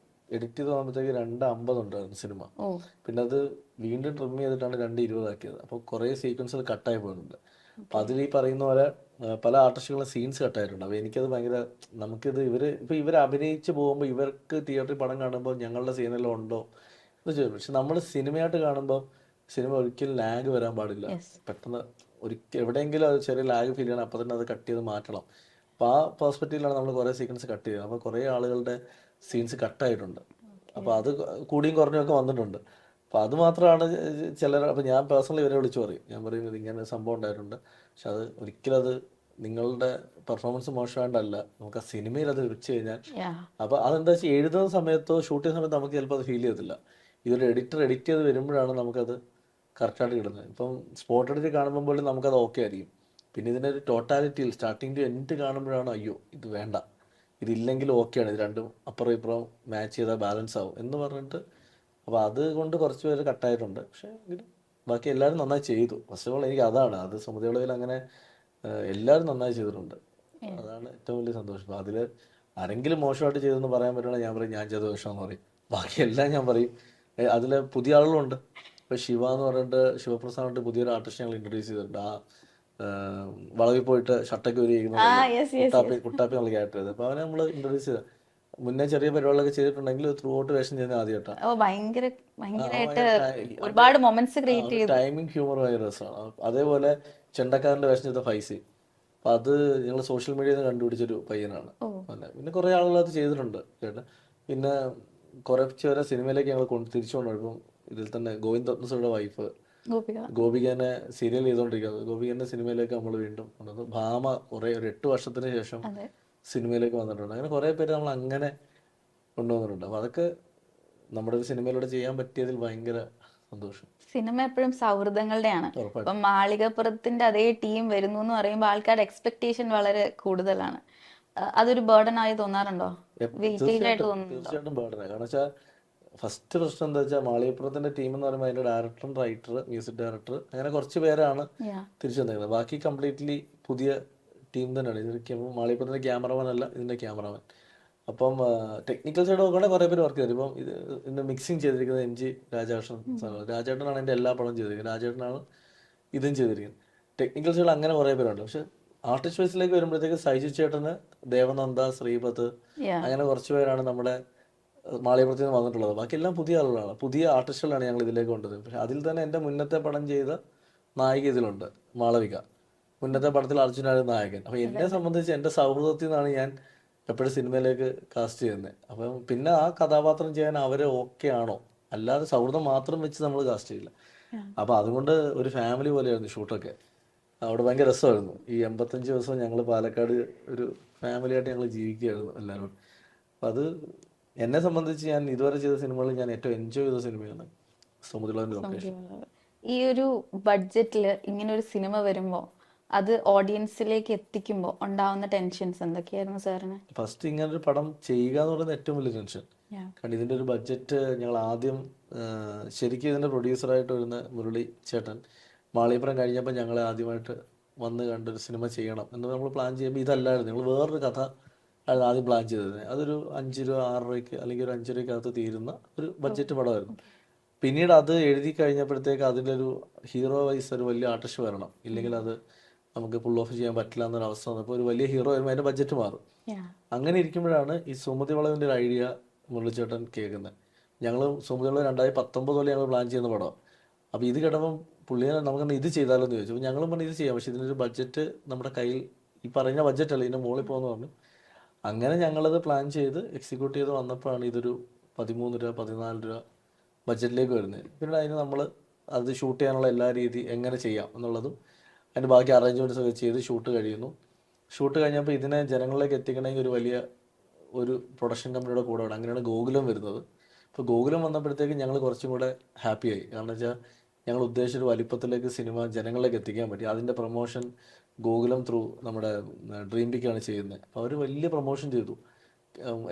എഡിറ്റ് ചെയ്ത് പോകുമ്പോഴത്തേക്ക് 2:50 ഉണ്ടായിരുന്നു സിനിമ. പിന്നെ അത് വീണ്ടും ട്രിം ചെയ്തിട്ടാണ് 2:20 ആക്കിയത്. അപ്പൊ കുറെ സീക്വൻസുകൾ കട്ടായി പോയിട്ടുണ്ട്. അപ്പൊ അതിൽ ഈ പറയുന്ന പോലെ പല ആർട്ടിസ്റ്റുകളുടെ സീൻസ് കട്ടായിട്ടുണ്ട്. അപ്പൊ എനിക്കത് ഭയങ്കര, നമുക്കിത് ഇവര് അഭിനയിച്ച് പോകുമ്പോൾ ഇവർക്ക് തിയേറ്ററിൽ പടം കാണുമ്പോൾ ഞങ്ങളുടെ സീനെല്ലാം ഉണ്ടോ, തീർച്ചയായും. പക്ഷെ നമ്മൾ സിനിമയായിട്ട് കാണുമ്പോൾ സിനിമ ഒരിക്കലും ലാഗ് വരാൻ പാടില്ല. യെസ്. പെട്ടെന്ന് എവിടെയെങ്കിലും അത് ചെറിയ ലാഗ് ഫീൽ ചെയ്യണം, അപ്പോൾ തന്നെ അത് കട്ട് ചെയ്ത് മാറ്റണം. അപ്പോൾ ആ പെർസ്പെക്റ്റീവിലാണ് നമ്മൾ കുറേ സീക്വൻസ് കട്ട് ചെയ്യുന്നത്. അപ്പോൾ കുറേ ആളുകളുടെ സീൻസ് കട്ടായിട്ടുണ്ട്. അപ്പോൾ അത് കൂടിയും കുറഞ്ഞൊക്കെ വന്നിട്ടുണ്ട്. അപ്പോൾ അത് മാത്രമാണ് ചിലർ. അപ്പോൾ ഞാൻ പേഴ്സണലി ഇവരെ വിളിച്ചു പറയും, ഞാൻ പറയും ഇത് ഇങ്ങനെ സംഭവം ഉണ്ടായിട്ടുണ്ട്, പക്ഷെ അത് ഒരിക്കലും അത് നിങ്ങളുടെ പെർഫോമൻസ് മോശമായിട്ടല്ല, നമുക്ക് ആ സിനിമയിൽ അത് വെച്ച് കഴിഞ്ഞാൽ. അപ്പോൾ അതെന്താ വെച്ചാൽ എഴുതുന്ന സമയത്തോ ഷൂട്ട് ചെയ്യുന്ന സമയത്ത് നമുക്ക് ചിലപ്പോൾ അത് ഫീൽ ചെയ്യത്തില്ല. ഇതൊരു എഡിറ്റർ എഡിറ്റ് ചെയ്ത് വരുമ്പോഴാണ് നമുക്കത് കറക്റ്റായിട്ട് കിട്ടുന്നത്. ഇപ്പം സ്പോട്ട് എഡിറ്റ് കാണുമ്പോൾ പോലും നമുക്കത് ഓക്കെ ആയിരിക്കും. പിന്നെ ഇതിൻ്റെ ഒരു ടോട്ടാലിറ്റിയിൽ സ്റ്റാർട്ടിങ് ടു എൻഡ് കാണുമ്പോഴാണ് അയ്യോ ഇത് വേണ്ട, ഇതില്ലെങ്കിൽ ഓക്കെയാണ്, ഇത് രണ്ടും അപ്പുറം ഇപ്പുറം മാച്ച് ചെയ്താൽ ബാലൻസ് ആവും എന്ന് പറഞ്ഞിട്ട്. അപ്പോൾ അതുകൊണ്ട് കുറച്ച് പേര് കട്ടായിട്ടുണ്ട്. പക്ഷേ എങ്കിലും ബാക്കി എല്ലാവരും നന്നായി ചെയ്തു. ഫസ്റ്റ് ഓഫ് ഓൾ എനിക്ക് അതാണ്, അത് സുമതിയുള്ളതിൽ അങ്ങനെ എല്ലാവരും നന്നായി ചെയ്തിട്ടുണ്ട്. അതാണ് ഏറ്റവും വലിയ സന്തോഷം. അപ്പോൾ അതിൽ ആരെങ്കിലും മോശമായിട്ട് ചെയ്തെന്ന് പറയാൻ പറ്റുകയാണെങ്കിൽ ഞാൻ പറയും ഞാൻ ചെയ്ത ദോഷമെന്ന് പറയും. ബാക്കിയെല്ലാം ഞാൻ പറയും. അതിൽ പുതിയ ആളുകളുണ്ട്. ഇപ്പോൾ ശിവ എന്ന് പറഞ്ഞിട്ട് ശിവപ്രസാദ് പറഞ്ഞിട്ട് പുതിയൊരു ആർട്ടിസ്റ്റ് ഞങ്ങൾ ഇൻട്രൊഡ്യൂസ് ചെയ്തിട്ടുണ്ട്. ആ വളവിൽ പോയിട്ട് ഷട്ടൊക്കെ ഒരുക്കുന്നത് കുട്ടാപ്പി നമ്മൾ ക്യാരക്ടർ ചെയ്തത്. അപ്പോൾ അവനെ നമ്മൾ ഇൻട്രൊഡ്യൂസ് ചെയ്ത മുന്നേ ചെറിയ പരിപാടികളൊക്കെ ചെയ്തിട്ടുണ്ടെങ്കിൽ ത്രൂ ഔട്ട് വേഷം ചെയ്യുന്ന ആദ്യമായിട്ടാണ്. ഒരുപാട് മൊമെന്റ്സ് ക്രിയേറ്റ് ചെയ്തു. ടൈമിംഗ് ഹ്യൂമർ ഭയങ്കര രസമാണ്. അതേപോലെ ചെണ്ടക്കാരൻ്റെ വേഷം ചെയ്ത ഫൈസി, അപ്പം അത് ഞങ്ങൾ സോഷ്യൽ മീഡിയയിൽ നിന്ന് കണ്ടുപിടിച്ചൊരു പയ്യനാണ്. പിന്നെ കുറേ ആളുകൾ അത് ചെയ്തിട്ടുണ്ട് കേട്ടോ. പിന്നെ കുറച്ച് വരെ സിനിമയിലേക്ക് ഞങ്ങൾ തിരിച്ചു കൊണ്ടുപോയി. ഇതിൽ തന്നെ ഗോവിന്ദ് രത്നസുടെ വൈഫ് ഗോപികനെ സീരിയൽ ചെയ്തുകൊണ്ടിരിക്കുന്നത്. ഗോപികന്റെ സിനിമയിലേക്ക് നമ്മൾ വീണ്ടും കൊണ്ടുവന്നു. ഭാമ കുറേ ഒരു 8 വർഷത്തിന് ശേഷം സിനിമയിലേക്ക് വന്നിട്ടുണ്ട്. അങ്ങനെ കുറേ പേര് നമ്മൾ അങ്ങനെ കൊണ്ടുവന്നിട്ടുണ്ട്. അപ്പോൾ അതൊക്കെ നമ്മുടെ ഒരു സിനിമയിലൂടെ ചെയ്യാൻ പറ്റിയതിൽ ഭയങ്കര സന്തോഷം. സിനിമ എപ്പോഴും സൗഹൃദങ്ങളുടെയാണ്. ഇപ്പം മാളികപ്പുറത്തിന്റെ അതേ ടീം വരുന്നു എന്ന് പറയുമ്പോൾ ആൾക്കാരുടെ എക്സ്പെക്ടേഷൻ വളരെ കൂടുതലാണ്. അതൊരു ബേർഡൻ ആയി തോന്നാറുണ്ടോ? തീർച്ചയായിട്ടും ബേർഡനാണ്. കാരണം വെച്ചാൽ ഫസ്റ്റ് പ്രശ്നം എന്താ വെച്ചാൽ മാളികപ്പുറത്തിന്റെ ടീം എന്ന് പറയുമ്പോൾ അതിന്റെ ഡയറക്ടറും റൈറ്റർ മ്യൂസിക് ഡയറക്ടർ അങ്ങനെ കുറച്ച് പേരാണ് തിരിച്ചു വന്നിരിക്കുന്നത്. ബാക്കി കംപ്ലീറ്റ്ലി പുതിയ ടീം തന്നെയാണ്. ഇതിന് മാളികപ്പുറത്തിന്റെ ക്യാമറമാൻ അല്ല ഇതിന്റെ ക്യാമറമാൻ. അപ്പം ടെക്നിക്കൽ സൈഡ് നോക്കുകയാണെങ്കിൽ കുറേ പേര് വർക്ക് ചെയ്തു. ഇപ്പം ഇതിന്റെ മിക്സിങ് ചെയ്തിരിക്കുന്നത് MG രാജേട്ടനാണ് എൻ്റെ എല്ലാ പടവും ചെയ്തിരിക്കുന്നത്. രാജേട്ടനാണ് ഇതും ചെയ്തിരിക്കുന്നത്. ടെക്നിക്കൽ സൈഡ് അങ്ങനെ കുറേ പേരുണ്ട്. പക്ഷെ ആർട്ടിസ്റ്റ് വൈസിലേക്ക് വരുമ്പോഴത്തേക്ക് സൈജു ചേട്ടന്, ദേവനന്ദ, ശ്രീപത് അങ്ങനെ കുറച്ച് പേരാണ് നമ്മുടെ മാളികപ്പുറത്ത് നിന്ന് വന്നിട്ടുള്ളത്. ബാക്കി എല്ലാം പുതിയ ആളുകളാണ്, പുതിയ ആർട്ടിസ്റ്റുകളാണ് ഞങ്ങൾ ഇതിലേക്ക് കൊണ്ടുവരുന്നത്. പക്ഷെ അതിൽ തന്നെ എൻ്റെ മുന്നത്തെ പടം ചെയ്ത നായിക ഇതിലുണ്ട്, മാളവിക. മുന്നത്തെ പടത്തിൽ അർജുനായിരുന്നു നായകൻ. അപ്പം എന്നെ സംബന്ധിച്ച് എൻ്റെ സൗഹൃദത്തിൽ നിന്നാണ് ഞാൻ എപ്പോഴും സിനിമയിലേക്ക് കാസ്റ്റ് ചെയ്യുന്നത്. അപ്പം പിന്നെ ആ കഥാപാത്രം ചെയ്യാൻ അവരെ ഓക്കെ ആണോ, അല്ലാതെ സൗഹൃദം മാത്രം വെച്ച് നമ്മൾ കാസ്റ്റ് ചെയ്യില്ല. അപ്പം അതുകൊണ്ട് ഒരു ഫാമിലി പോലെയായിരുന്നു ഷൂട്ടൊക്കെ. അവിടെ ഭയങ്കര രസമായിരുന്നു. ഈ 85 ദിവസം ഞങ്ങൾ പാലക്കാട് ഒരു ഫാമിലിയായിട്ട് ഞങ്ങൾ ജീവിക്കുകയായിരുന്നു എല്ലാവരും. അപ്പം അത് എന്നെ സംബന്ധിച്ച് ഞാൻ ഇതുവരെ ചെയ്ത സിനിമകളിൽ ഞാൻ ഏറ്റവും എൻജോയ് ചെയ്ത സിനിമയാണ് സുമതിയുള്ളതിന്റെ ലൊക്കേഷൻ. ഈ ഒരു ബഡ്ജറ്റില് ഇങ്ങനെ ഒരു സിനിമ വരുമ്പോൾ അത് ഓഡിയൻസിലേക്ക് എത്തിക്കുമ്പോൾ ഉണ്ടാവുന്ന ടെൻഷൻസ് എന്തൊക്കെയായിരുന്നു സാറിന്? ഫസ്റ്റ് ഇങ്ങനെ ഒരു പടം ചെയ്യുക എന്ന് പറയുന്നത് ഏറ്റവും വലിയ ടെൻഷൻ. കാരണം ഇതിന്റെ ഒരു ബഡ്ജറ്റ് ഞങ്ങൾ ആദ്യം ശരിക്കും ഇതിന്റെ പ്രൊഡ്യൂസറായിട്ട് വരുന്ന മുരളി ചേട്ടൻ മാളികപ്പുറം കഴിഞ്ഞപ്പോൾ ഞങ്ങളെ ആദ്യമായിട്ട് വന്ന് കണ്ടൊരു സിനിമ ചെയ്യണം എന്ന് നമ്മൾ പ്ലാൻ ചെയ്യുമ്പോൾ ഇതല്ലായിരുന്നു. ഞങ്ങൾ വേറൊരു കഥ ആദ്യം പ്ലാൻ ചെയ്തത്. അതൊരു 5 രൂപ 6 രൂപയ്ക്ക് അല്ലെങ്കിൽ ഒരു 5 രൂപയ്ക്കകത്ത് തീരുന്ന ഒരു ബഡ്ജറ്റ് പടമായിരുന്നു. പിന്നീട് അത് എഴുതി കഴിഞ്ഞപ്പോഴത്തേക്ക് അതിൻ്റെ ഒരു ഹീറോ വൈസ് ഒരു വലിയ ആർട്ടിസ്റ്റ് വരണം, ഇല്ലെങ്കിൽ അത് നമുക്ക് പുൾ ഓഫ് ചെയ്യാൻ പറ്റില്ല എന്നൊരു അവസ്ഥ വന്നപ്പോൾ ഒരു വലിയ ഹീറോ വരുമ്പോൾ അതിൻ്റെ ബഡ്ജറ്റ് മാറും. അങ്ങനെ ഇരിക്കുമ്പോഴാണ് ഈ സുമതി വളവിൻ്റെ ഒരു ഐഡിയ മുരളിച്ചേട്ടൻ കേൾക്കുന്നത്. ഞങ്ങൾ സുമതി വളവ് 2019 പോലെ ഞങ്ങൾ പ്ലാൻ ചെയ്യുന്ന പടം. അപ്പോൾ ഇത് കേട്ടപ്പം പുള്ളിയെ നമുക്ക് ഇത് ചെയ്താലോ എന്ന് ചോദിച്ചു. അപ്പോൾ ഞങ്ങളും പറഞ്ഞു ഇത് ചെയ്യാം, പക്ഷേ ഇതിനൊരു ബഡ്ജറ്റ് നമ്മുടെ കയ്യിൽ ഈ പറഞ്ഞ ബഡ്ജറ്റ് അല്ല, ഇതിൻ്റെ മുകളിൽ പോകുമെന്ന് പറഞ്ഞു. അങ്ങനെ ഞങ്ങളത് പ്ലാൻ ചെയ്ത് എക്സിക്യൂട്ട് ചെയ്ത് വന്നപ്പോഴാണ് ഇതൊരു 13 രൂപ 14 രൂപ ബഡ്ജറ്റിലേക്ക് വരുന്നത്. പിന്നെ അതിന് നമ്മൾ അത് ഷൂട്ട് ചെയ്യാനുള്ള എല്ലാ രീതി എങ്ങനെ ചെയ്യാം എന്നുള്ളതും അതിൻ്റെ ബാക്കി അറേഞ്ച്മെൻറ്റ്സ് ഒക്കെ ചെയ്ത് ഷൂട്ട് കഴിയുന്നു. ഷൂട്ട് കഴിഞ്ഞപ്പോൾ ഇതിനെ ജനങ്ങളിലേക്ക് എത്തിക്കണമെങ്കിൽ ഒരു വലിയ ഒരു പ്രൊഡക്ഷൻ കമ്പനിയുടെ കൂടെ വേണം. അങ്ങനെയാണ് ഗോകുലം വരുന്നത്. അപ്പോൾ ഗോകുലം വന്നപ്പോഴത്തേക്ക് ഞങ്ങൾ കുറച്ചും കൂടെ ഹാപ്പിയായി. കാരണം വെച്ചാൽ ഞങ്ങൾ ഉദ്ദേശിച്ചൊരു വലിപ്പത്തിലേക്ക് സിനിമ ജനങ്ങളിലേക്ക് എത്തിക്കാൻ പറ്റി. അതിൻ്റെ പ്രൊമോഷൻ ഗോകുലം ത്രൂ നമ്മുടെ ഡ്രീം പിക്കാണ് ചെയ്യുന്നത്. അപ്പോൾ അവർ വലിയ പ്രൊമോഷൻ ചെയ്തു.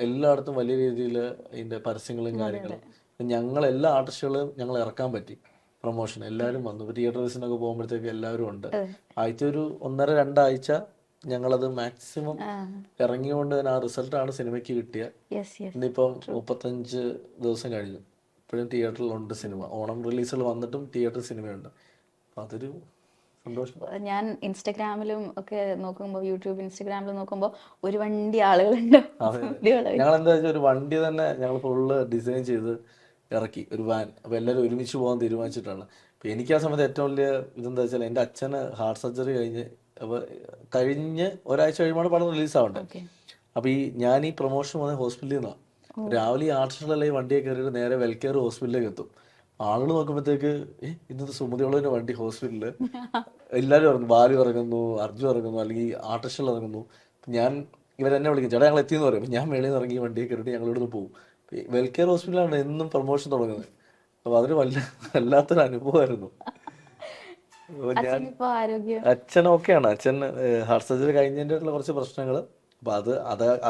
എല്ലായിടത്തും വലിയ രീതിയിൽ അതിൻ്റെ പരസ്യങ്ങളും കാര്യങ്ങളും. ഞങ്ങൾ എല്ലാ ആർട്ടിസ്റ്റുകളും ഞങ്ങൾ ഇറക്കാൻ പറ്റി പ്രൊമോഷൻ. എല്ലാവരും വന്നു. തിയേറ്റർ വിസിനൊക്കെ പോകുമ്പോഴത്തേക്ക് എല്ലാവരും ഉണ്ട്. ആഴ്ച ഒരു 1.5-2 ആഴ്ച ഞങ്ങളത് മാക്സിമം ഇറങ്ങിയോണ്ട് തന്നെ ആ റിസൾട്ടാണ് സിനിമയ്ക്ക് കിട്ടിയ. ഇന്നിപ്പം 35 ദിവസം കഴിഞ്ഞു, ഇപ്പോഴും തിയേറ്ററിലുണ്ട് സിനിമ. ഓണം റിലീസുകൾ വന്നിട്ടും തിയേറ്റർ സിനിമയുണ്ട്. അപ്പം അതൊരു സന്തോഷം. ഞാൻ ഇൻസ്റ്റഗ്രാമിലും ഒക്കെ നോക്കുമ്പോൾ, യൂട്യൂബ് ഇൻസ്റ്റഗ്രാമിൽ നോക്കുമ്പോൾ ഒരു വണ്ടി ആളുകളുണ്ട്. ഞങ്ങൾ എന്താ വെച്ചാൽ ഒരു വണ്ടി തന്നെ ഞങ്ങൾ ഫുള്ള് ഡിസൈൻ ചെയ്ത് ഇറക്കി ഒരു വാൻ. അപ്പോൾ എല്ലാവരും ഒരുമിച്ച് പോകാൻ തീരുമാനിച്ചിട്ടാണ്. അപ്പോൾ എനിക്ക് ആ സമയത്ത് ഏറ്റവും വലിയ ഇതെന്താ വെച്ചാൽ എൻ്റെ അച്ഛന് ഹാർട്ട് സർജറി അപ്പോൾ കഴിഞ്ഞ് ഒരാഴ്ച കഴിയുമ്പോൾ പടം റിലീസാവണ്ടേ. ഓക്കെ. അപ്പോൾ ഞാൻ ഈ പ്രൊമോഷൻ വന്ന ഹോസ്പിറ്റലിൽ നിന്നാണ്. രാവിലെ ഈ ആർട്ടിസ്റ്റുകളെല്ലാം ഈ വണ്ടിയെ കയറിയിട്ട് നേരെ വെൽക്കെയർ ഹോസ്പിറ്റലിലേക്ക് എത്തും. ആളുകൾ നോക്കുമ്പോഴത്തേക്ക് ഇന്നത്തെ സുമതിയോളൻ്റെ വണ്ടി ഹോസ്പിറ്റലിൽ എല്ലാവരും ഇറങ്ങും. ബാലു ഇറങ്ങുന്നു, അർജുൻ ഇറങ്ങുന്നു, അല്ലെങ്കിൽ ആർട്ടിസ്റ്റുകൾ ഇറങ്ങുന്നു. ഞാൻ ഇവരെന്നെ വിളിക്കും, ചേട്ടാ ഞങ്ങൾ എത്തിയെന്ന് പറയും. ഞാൻ മേളിൽ നിന്ന് ഇറങ്ങി ഈ വണ്ടിയെ കയറിയിട്ട് ഞങ്ങളിവിടെ പോകും. വെൽക്കെയർ ഹോസ്പിറ്റലാണ് എന്നും പ്രൊമോഷൻ തുടങ്ങുന്നത്. അപ്പോൾ അതൊരു വല്ലാത്തൊരു അനുഭവമായിരുന്നു. അപ്പോൾ ഞാൻ അച്ഛനിപ്പോ ആരോഗ്യം അച്ഛൻ ഓക്കെയാണ്. അച്ഛൻ ഹാർട്ട് സർജറി കഴിഞ്ഞതിൻ്റെ കുറച്ച് പ്രശ്നങ്ങൾ. അപ്പം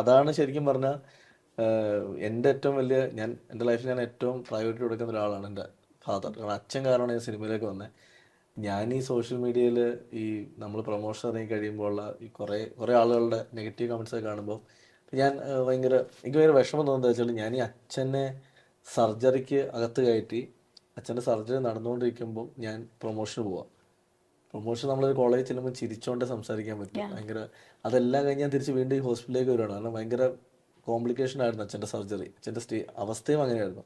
അതാണ് ശരിക്കും പറഞ്ഞാൽ എൻ്റെ ഏറ്റവും വലിയ എൻ്റെ ലൈഫിൽ ഞാൻ ഏറ്റവും പ്രയോറിറ്റി കൊടുക്കുന്ന ഒരാളാണ് എൻ്റെ ഫാദർ. കാരണം അച്ഛൻ കാരണമാണ് ഞാൻ സിനിമയിലേക്ക് വന്നത്. ഞാൻ ഈ സോഷ്യൽ മീഡിയയിൽ ഈ നമ്മൾ പ്രൊമോഷൻ ഇറങ്ങി കഴിയുമ്പോൾ ഉള്ള ഈ കുറേ ആളുകളുടെ നെഗറ്റീവ് കമൻസ് ഒക്കെ കാണുമ്പോൾ ഞാൻ എനിക്ക് ഭയങ്കര വിഷമം തോന്നുന്നത് വെച്ചാൽ ഞാൻ ഈ അച്ഛനെ സർജറിക്ക് അകത്ത് കയറ്റി അച്ഛൻ്റെ സർജറി നടന്നുകൊണ്ടിരിക്കുമ്പോൾ ഞാൻ പ്രൊമോഷന് പോവാം. പ്രൊമോഷൻ നമ്മളൊരു കോളേജിൽ ചെല്ലുമ്പോൾ ചിരിച്ചോണ്ട് സംസാരിക്കാൻ പറ്റും. അതെല്ലാം കഴിഞ്ഞ് ഞാൻ തിരിച്ച് വീണ്ടും ഈ ഹോസ്പിറ്റലിലേക്ക് വരുവാണ്. കാരണം ഭയങ്കര കോംപ്ലിക്കേഷൻ ആയിരുന്നു അച്ഛൻ്റെ സർജറി. അച്ഛൻ്റെ അവസ്ഥയും അങ്ങനെയായിരുന്നു.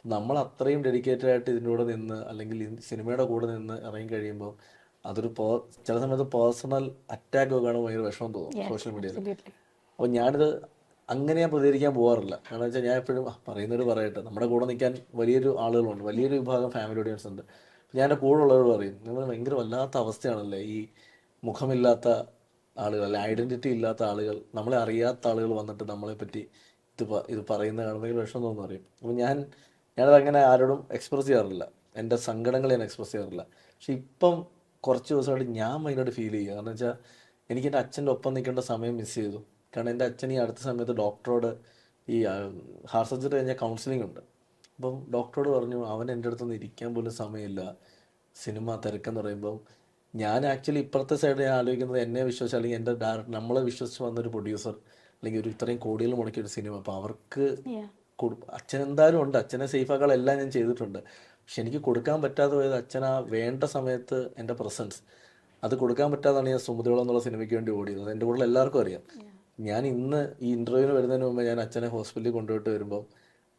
നമ്മൾ അത്രയും ഡെഡിക്കേറ്റഡ് ആയിട്ട് ഇതിൻ്റെ കൂടെ നിന്ന് അല്ലെങ്കിൽ സിനിമയുടെ കൂടെ നിന്ന് ഇറങ്ങി കഴിയുമ്പോൾ അതൊരു ചില സമയത്ത് പേഴ്സണൽ അറ്റാക്ക് ഒക്കെ കാണുമ്പോൾ ഭയങ്കര വിഷമം തോന്നും സോഷ്യൽ മീഡിയയിൽ. അപ്പോൾ ഞാനിത് അങ്ങനെ ഞാൻ പ്രതികരിക്കാൻ പോകാറില്ല. കാരണം വെച്ചാൽ ഞാൻ എപ്പോഴും പറയുന്നവർ പറയട്ടെ, നമ്മുടെ കൂടെ നിൽക്കാൻ വലിയൊരു ആളുകളുണ്ട്, വലിയൊരു വിഭാഗം ഫാമിലി ഓഡിയൻസ് ഉണ്ട്. ഞാൻ എൻ്റെ കൂടെ ഉള്ളവർ പറയും, നിങ്ങൾ ഭയങ്കര വല്ലാത്ത അവസ്ഥയാണല്ലേ ഈ മുഖമില്ലാത്ത ആളുകൾ, അല്ലെ ഐഡൻറ്റിറ്റി ഇല്ലാത്ത ആളുകൾ, നമ്മളെ അറിയാത്ത ആളുകൾ വന്നിട്ട് നമ്മളെ പറ്റി ഇത് പറയുന്ന കാണുമ്പോൾ ഭയങ്കര വിഷമം തോന്നുന്നു പറയും. അപ്പോൾ ഞാനതങ്ങനെ ആരോടും എക്സ്പ്രസ് ചെയ്യാറില്ല. എൻ്റെ സങ്കടങ്ങൾ ഞാൻ എക്സ്പ്രസ് ചെയ്യാറില്ല. പക്ഷെ ഇപ്പം കുറച്ച് ദിവസമായിട്ട് ഞാൻ ഭയങ്കരമായിട്ട് ഫീൽ ചെയ്യുക. കാരണം വെച്ചാൽ എനിക്ക് എൻ്റെ അച്ഛൻ്റെ ഒപ്പം നിൽക്കേണ്ട സമയം മിസ് ചെയ്തു. കാരണം എൻ്റെ അച്ഛൻ ഈ അടുത്ത സമയത്ത് ഡോക്ടറോട് ഈ ഹാർട്ട് സർജറി കഴിഞ്ഞാൽ കൗൺസിലിംഗ് ഉണ്ട്. അപ്പം ഡോക്ടറോട് പറഞ്ഞു അവൻ എൻ്റെ അടുത്തൊന്നും ഇരിക്കാൻ പോലും സമയമില്ല, സിനിമ തിരക്കെന്ന് പറയുമ്പം ഞാൻ ആക്ച്വലി ഇപ്പുറത്തെ സൈഡ് ഞാൻ ആലോചിക്കുന്നത് എന്നെ വിശ്വസിച്ച് അല്ലെങ്കിൽ എൻ്റെ ഡയറക്ടർ നമ്മളെ വിശ്വസിച്ച് വന്നൊരു പ്രൊഡ്യൂസർ അല്ലെങ്കിൽ ഒരു ഇത്രയും കോടികൾ മുടക്കിയൊരു സിനിമ. അപ്പോൾ അവർക്ക് അച്ഛൻ എന്തായാലും ഉണ്ട്, അച്ഛനെ സേഫാക്കാളെല്ലാം ഞാൻ ചെയ്തിട്ടുണ്ട്. പക്ഷെ എനിക്ക് കൊടുക്കാൻ പറ്റാതെ പോയത് അച്ഛൻ ആ വേണ്ട സമയത്ത് എൻ്റെ പ്രസൻസ് അത് കൊടുക്കാൻ പറ്റാതാണ് ഞാൻ സുമതിയോളം എന്നുള്ള സിനിമയ്ക്ക് വേണ്ടി ഓടിയത്. അത് എൻ്റെ കൂടെ എല്ലാവർക്കും അറിയാം. ഞാൻ ഇന്ന് ഈ ഇൻ്റർവ്യൂവിന് വരുന്നതിന് മുമ്പ് ഞാൻ അച്ഛനെ ഹോസ്പിറ്റലിൽ കൊണ്ടുപോയിട്ട് വരുമ്പോൾ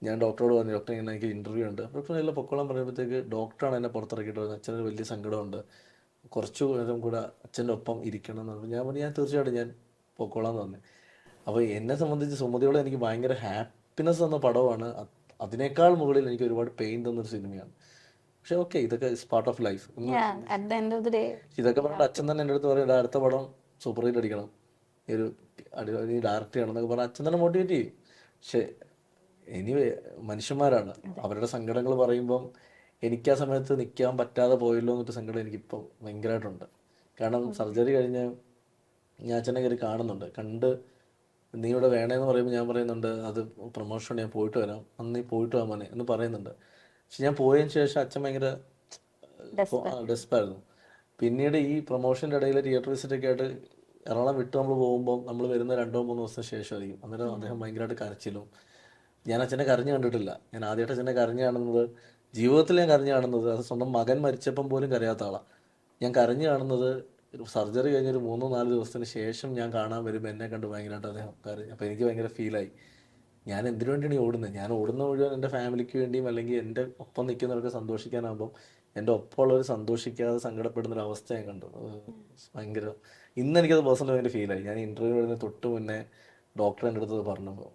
ഞാൻ ഡോക്ടറോട് പറഞ്ഞു, ഡോക്ടർ ഇങ്ങനെ എനിക്ക് ഇൻ്റർവ്യൂ ഉണ്ട്. ഡോക്ടർ എല്ലാം പൊക്കോളം പറയുമ്പോഴത്തേക്ക് ഡോക്ടറാണ് എന്നെ പുറത്തിറക്കിയിട്ട് പറഞ്ഞത് അച്ഛനൊരു വലിയ സങ്കടമുണ്ട്, കുറച്ചു നേരം കൂടെ അച്ഛൻ്റെ ഒപ്പം ഇരിക്കണം എന്ന് പറഞ്ഞു. ഞാൻ പറഞ്ഞു ഞാൻ തീർച്ചയായിട്ടും ഞാൻ പൊക്കോളാം എന്ന് പറഞ്ഞു. അപ്പോൾ എന്നെ സംബന്ധിച്ച് സുമതിയോളം എനിക്ക് ഭയങ്കര ഹാപ്പിനെസ് തന്ന പടമാണ്. അതിനേക്കാൾ മുകളിൽ എനിക്ക് ഒരുപാട് പെയിൻ തന്നൊരു സിനിമയാണ്. പക്ഷെ ഓക്കെ, ഇതൊക്കെ ഇസ് പാർട്ട് ഓഫ് ലൈഫ്. ഇതൊക്കെ പറഞ്ഞിട്ട് അച്ഛൻ തന്നെ എൻ്റെ അടുത്ത് പറയും അടുത്ത പടം സൂപ്പർ ഹിറ്റ് അടിക്കണം, നീ ഡയറക്റ്റ് ചെയ്യണം എന്നൊക്കെ പറഞ്ഞാൽ അച്ഛൻ തന്നെ മോട്ടിവേറ്റ് ചെയ്യും. പക്ഷെ മനുഷ്യന്മാരാണ്, അവരുടെ സങ്കടങ്ങൾ പറയുമ്പം എനിക്ക് ആ സമയത്ത് നിൽക്കാൻ പറ്റാതെ പോയല്ലോ എന്നൊരു സങ്കടം എനിക്കിപ്പം ഭയങ്കരമായിട്ടുണ്ട്. കാരണം സർജറി കഴിഞ്ഞ് ഞാൻ അച്ഛനെ കയറി കണ്ട് നീ ഇവിടെ വേണേന്ന് പറയുമ്പോൾ ഞാൻ പറയുന്നുണ്ട് അത് പ്രൊമോഷൻ ഞാൻ പോയിട്ട് വരാം, അന്ന് നീ പോയിട്ട് വാ മോനെ എന്ന് പറയുന്നുണ്ട്. പക്ഷെ ഞാൻ പോയതിന് ശേഷം അച്ഛൻ ഭയങ്കര ഡെസ്പായിരുന്നു. പിന്നീട് ഈ പ്രൊമോഷൻ്റെ ഇടയിൽ തിയേറ്റർ വിസിറ്റൊക്കെ ആയിട്ട് എറണാകുളം വിട്ട് നമ്മൾ പോകുമ്പോൾ നമ്മൾ വരുന്ന 2-3 ദിവസത്തിന് ശേഷമായിരിക്കും. അന്നേരം അദ്ദേഹം ഭയങ്കരമായിട്ട് കരച്ചിലും. ഞാൻ അച്ഛനെ കരഞ്ഞു കണ്ടിട്ടില്ല. ഞാൻ ആദ്യമായിട്ട് അച്ഛനെ കരഞ്ഞു കാണുന്നത്, ജീവിതത്തിൽ ഞാൻ കരഞ്ഞു കാണുന്നത്, അത് സ്വന്തം മകൻ മരിച്ചപ്പം പോലും കരയാത്ത ആളാണ്. ഞാൻ കരഞ്ഞു കാണുന്നത് സർജറി കഴിഞ്ഞൊരു 3-4 ദിവസത്തിന് ശേഷം ഞാൻ കാണാൻ വരുമ്പോൾ എന്നെ കണ്ട് ഭയങ്കരമായിട്ട് അദ്ദേഹം കരഞ്ഞു. അപ്പോൾ എനിക്ക് ഭയങ്കര ഫീലായി. ഞാൻ എന്തിനു വേണ്ടിയാണ് ഈ ഓടുന്നത്? ഞാൻ ഓടുന്ന മുഴുവൻ എൻ്റെ ഫാമിലിക്ക് വേണ്ടിയും അല്ലെങ്കിൽ എൻ്റെ ഒപ്പം നിൽക്കുന്നവർക്ക് സന്തോഷിക്കാനാകുമ്പം എൻ്റെ ഒപ്പമുള്ളവർ സന്തോഷിക്കാതെ സങ്കടപ്പെടുന്നൊരവസ്ഥ ഞാൻ കണ്ടു. ഭയങ്കര ഇന്ന് എനിക്കത് പേഴ്സണലി ഭയങ്കര ഫീലായി. ഞാൻ ഇൻ്റർവ്യൂ വരുന്ന തൊട്ട് മുന്നേ ഡോക്ടർ എൻ്റെ അടുത്ത് പറഞ്ഞപ്പോൾ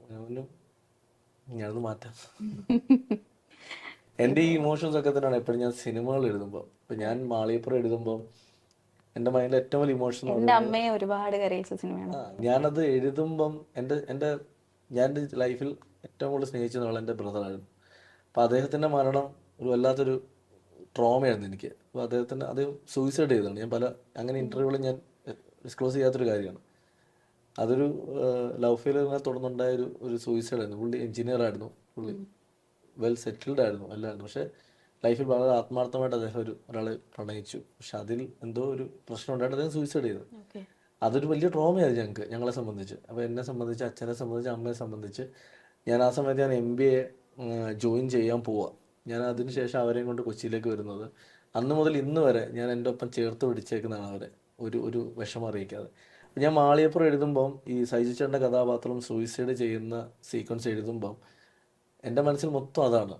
ഞാനത് മാറ്റാം. എൻ്റെ ഈ ഇമോഷൻസ് ഒക്കെ തന്നെയാണ് എപ്പോഴും ഞാൻ സിനിമകൾ എഴുതുമ്പോൾ. ഇപ്പം ഞാൻ മാളികപ്പുറം എഴുതുമ്പോൾ എൻ്റെ മൈൻഡിൽ ഏറ്റവും വലിയ ഇമോഷൻ ഞാനത് എഴുതുമ്പം ഞാൻ എൻ്റെ ലൈഫിൽ ഏറ്റവും കൂടുതൽ സ്നേഹിച്ച ആൾ എൻ്റെ ബ്രദറായിരുന്നു. അപ്പോൾ അദ്ദേഹത്തിൻ്റെ മരണം ഒരു വല്ലാത്തൊരു ട്രോമയായിരുന്നു എനിക്ക്. അപ്പോൾ അദ്ദേഹം സൂയിസൈഡ് ചെയ്തതാണ്. ഞാൻ അങ്ങനെ ഇൻ്റർവ്യൂകളിൽ ഞാൻ ഡിസ്ക്ലോസ് ചെയ്യാത്തൊരു കാര്യമാണ്. അതൊരു ലവ് ഫെയിലിയറിനെ തുടർന്നുണ്ടായ ഒരു സൂയിസൈഡ് ആയിരുന്നു. പുള്ളി എഞ്ചിനീയർ ആയിരുന്നു, പുള്ളി വെൽ സെറ്റിൽഡ് ആയിരുന്നു എല്ലായിരുന്നു. പക്ഷേ ലൈഫിൽ വളരെ ആത്മാർത്ഥമായിട്ട് അദ്ദേഹം ഒരാളെ പ്രണയിച്ചു. പക്ഷെ അതിൽ എന്തോ ഒരു പ്രശ്നം ഉണ്ടായിട്ട് അദ്ദേഹം സൂയിസൈഡ് ചെയ്തു. അതൊരു വലിയ ട്രോമയായിരുന്നു ഞങ്ങളെ സംബന്ധിച്ച്. അപ്പോൾ എന്നെ സംബന്ധിച്ച്, അച്ഛനെ സംബന്ധിച്ച്, അമ്മയെ സംബന്ധിച്ച്. ഞാൻ ആ സമയത്ത് ഞാൻ MBA ജോയിൻ ചെയ്യാൻ പോവാം. ഞാൻ അതിനുശേഷം അവരെയും കൊണ്ട് കൊച്ചിയിലേക്ക് വരുന്നത്. അന്ന് മുതൽ ഇന്ന് വരെ ഞാൻ എൻ്റെ ഒപ്പം ചേർത്ത് പിടിച്ചേക്കുന്നതാണ് അവരെ, ഒരു വിഷമം അറിയിക്കാതെ. ഞാൻ മാളികപ്പുറം എഴുതുമ്പം ഈ സൈജു ചേട്ടൻ്റെ കഥാപാത്രം സൂയിസൈഡ് ചെയ്യുന്ന സീക്വൻസ് എഴുതുമ്പം എൻ്റെ മനസ്സിൽ മൊത്തം അതാണ്.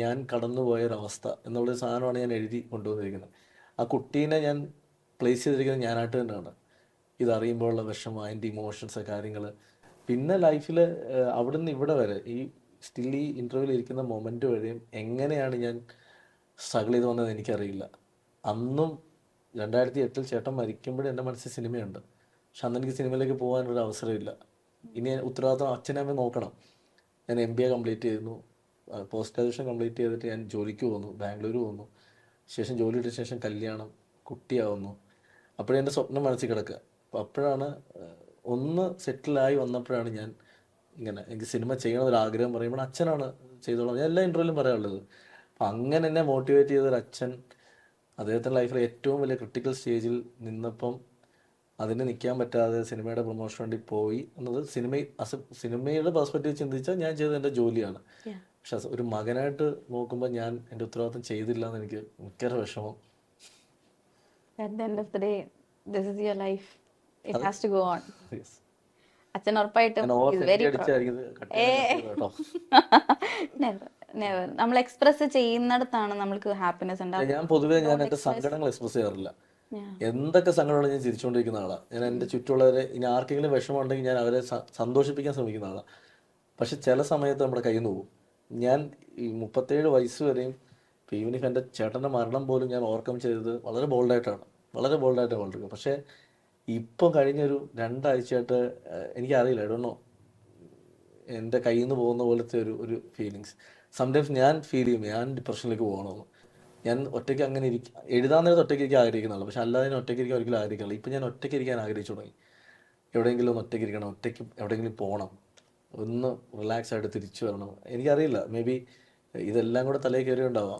ഞാൻ കടന്നുപോയ ഒരവസ്ഥ എന്നുള്ളൊരു സാധനമാണ് ഞാൻ എഴുതി കൊണ്ടുവന്നിരിക്കുന്നത്. ആ കുട്ടീനെ ഞാൻ പ്ലേസ് ചെയ്തിരിക്കുന്നത് ഞാനായിട്ട് തന്നെയാണ്. ഇതറിയുമ്പോഴുള്ള വിഷമം, അതിൻ്റെ ഇമോഷൻസ്, കാര്യങ്ങൾ. പിന്നെ ലൈഫിൽ അവിടുന്ന് ഇവിടെ വരെ ഈ സ്റ്റിൽ ഈ ഇൻ്റർവ്യൂവിൽ ഇരിക്കുന്ന മൊമെൻ്റ് വരെയും എങ്ങനെയാണ് ഞാൻ സ്ട്രഗിൾ ചെയ്ത് വന്നത് എനിക്കറിയില്ല. അന്നും 2008 ചേട്ടൻ മരിക്കുമ്പോഴും എൻ്റെ മനസ്സിൽ സിനിമയുണ്ട്. പക്ഷെ അന്ന് എനിക്ക് സിനിമയിലേക്ക് പോകാനൊരു അവസരമില്ല. ഇനി ഉത്തരവാദിത്വം അച്ഛനെ അമ്മ നോക്കണം. ഞാൻ MBA കംപ്ലീറ്റ് ചെയ്യുന്നു. പോസ്റ്റ് ഗ്രാജുവേഷൻ കംപ്ലീറ്റ് ചെയ്തിട്ട് ഞാൻ ജോലിക്ക് പോകുന്നു, ബാംഗ്ലൂർ പോകുന്നു. ശേഷം ജോലി കിട്ടിയ ശേഷം കല്യാണം, കുട്ടിയാവുന്നു. അപ്പോഴേ എൻ്റെ സ്വപ്നം മനസ്സിൽ കിടക്കുക. അപ്പോൾ അപ്പോഴാണ് ഒന്ന് സെറ്റിലായി വന്നപ്പോഴാണ് ഞാൻ ഇങ്ങനെ എനിക്ക് സിനിമ ചെയ്യണമെന്നൊരു ആഗ്രഹം പറയുമ്പോൾ അച്ഛനാണ് ചെയ്തോളാം, ഞാൻ എല്ലാ ഇൻ്റർവ്യൂവിലും പറയാനുള്ളത്. അപ്പം അങ്ങനെ എന്നെ മോട്ടിവേറ്റ് ചെയ്തൊരു അച്ഛൻ അദ്ദേഹത്തിൻ്റെ ലൈഫിലെ ഏറ്റവും വലിയ ക്രിട്ടിക്കൽ സ്റ്റേജിൽ നിന്നപ്പം അതിന് നിൽക്കാൻ പറ്റാതെ സിനിമയുടെ പ്രൊമോഷൻ വേണ്ടി പോയി എന്നത് സിനിമയുടെ പെർസ്പെക്റ്റീവ് ചിന്തിച്ചാൽ ഞാൻ ചെയ്തത് എൻ്റെ ജോലിയാണ്. പക്ഷെ ഒരു മകനായിട്ട് നോക്കുമ്പോൾ ഞാൻ എൻ്റെ ഉത്തരവാദിത്തം ചെയ്തില്ല എന്ന് എനിക്ക് മിക്ക വിഷമം. At the end of the day, this is your life. It has to go on. Yes. അച്ഛൻ ഉറപ്പായിട്ടും ഞാൻ ഓവർ is very proud. അടിച്ചായിരിക്കും കേട്ടോ. Never, never. നമ്മൾ എക്സ്പ്രസ് ചെയ്യുന്നിടത്താണ് നമ്മൾക്ക് ഹാപ്പിനെസ് ഉണ്ടാവുക. ഞാൻ പൊതുവേ എൻ്റെ സങ്കടങ്ങൾ എക്സ്പ്രസ് ചെയ്യാറില്ല. Yeah. എന്തൊക്കെ സങ്കടമാണ് ഞാൻ ചിരിച്ചുകൊണ്ടിരിക്കുന്ന ആളാണ്. ഞാൻ എൻ്റെ ചുറ്റുമുള്ളവരെ ഇനി ആർക്കെങ്കിലും വിഷമം ഉണ്ടെങ്കിൽ ഞാൻ അവരെ സന്തോഷിപ്പിക്കാൻ ശ്രമിക്കുന്ന ആളാണ്. പക്ഷെ ചില സമയത്ത് നമ്മുടെ കയ്യിൽ നിന്ന് പോകും. ഞാൻ ഈ 37 വയസ്സ് വരെയും ഇപ്പോൾ ഈവൻ ഇഫ് എൻ്റെ ചേട്ടൻ്റെ മരണം പോലും ഞാൻ ഓവർകം ചെയ്തത് വളരെ ബോൾഡായിട്ടാണ് വളർത്തുക. പക്ഷേ ഇപ്പം കഴിഞ്ഞൊരു 2 ആഴ്ചയായിട്ട് എനിക്കറിയില്ല, ഐ ഡോണ്ട് നോ, എൻ്റെ കയ്യിൽ നിന്ന് പോകുന്ന പോലത്തെ ഒരു ഫീലിങ്സ് സംടൈംസ് ഞാൻ ഫീൽ ചെയ്യും. ഞാൻ ഡിപ്രഷനിലേക്ക് പോകണമെന്ന്. ഞാൻ ഒറ്റയ്ക്ക് അങ്ങനെ എഴുതാൻ നേരത്തെ ഒറ്റയ്ക്ക് ഇരിക്കാൻ ആഗ്രഹിക്കുന്നുള്ളൂ. പക്ഷെ അല്ലാതെ ഞാൻ ഒറ്റയ്ക്ക് ഇരിക്കാൻ ഒരിക്കലും ആഗ്രഹിക്കില്ല. ഇപ്പം ഞാൻ ഒറ്റയ്ക്ക് ഇരിക്കാൻ ആഗ്രഹിച്ചു തുടങ്ങി. എവിടെയെങ്കിലും ഒന്ന് ഒറ്റയ്ക്ക് ഇരിക്കണം, ഒറ്റയ്ക്ക് എവിടെയെങ്കിലും പോകണം, ഒന്ന് റിലാക്സ് ആയിട്ട് തിരിച്ചു വരണം. എനിക്കറിയില്ല, മേ ബി ഇതെല്ലാം കൂടെ തലയിൽ കയറി ഉണ്ടാവാം.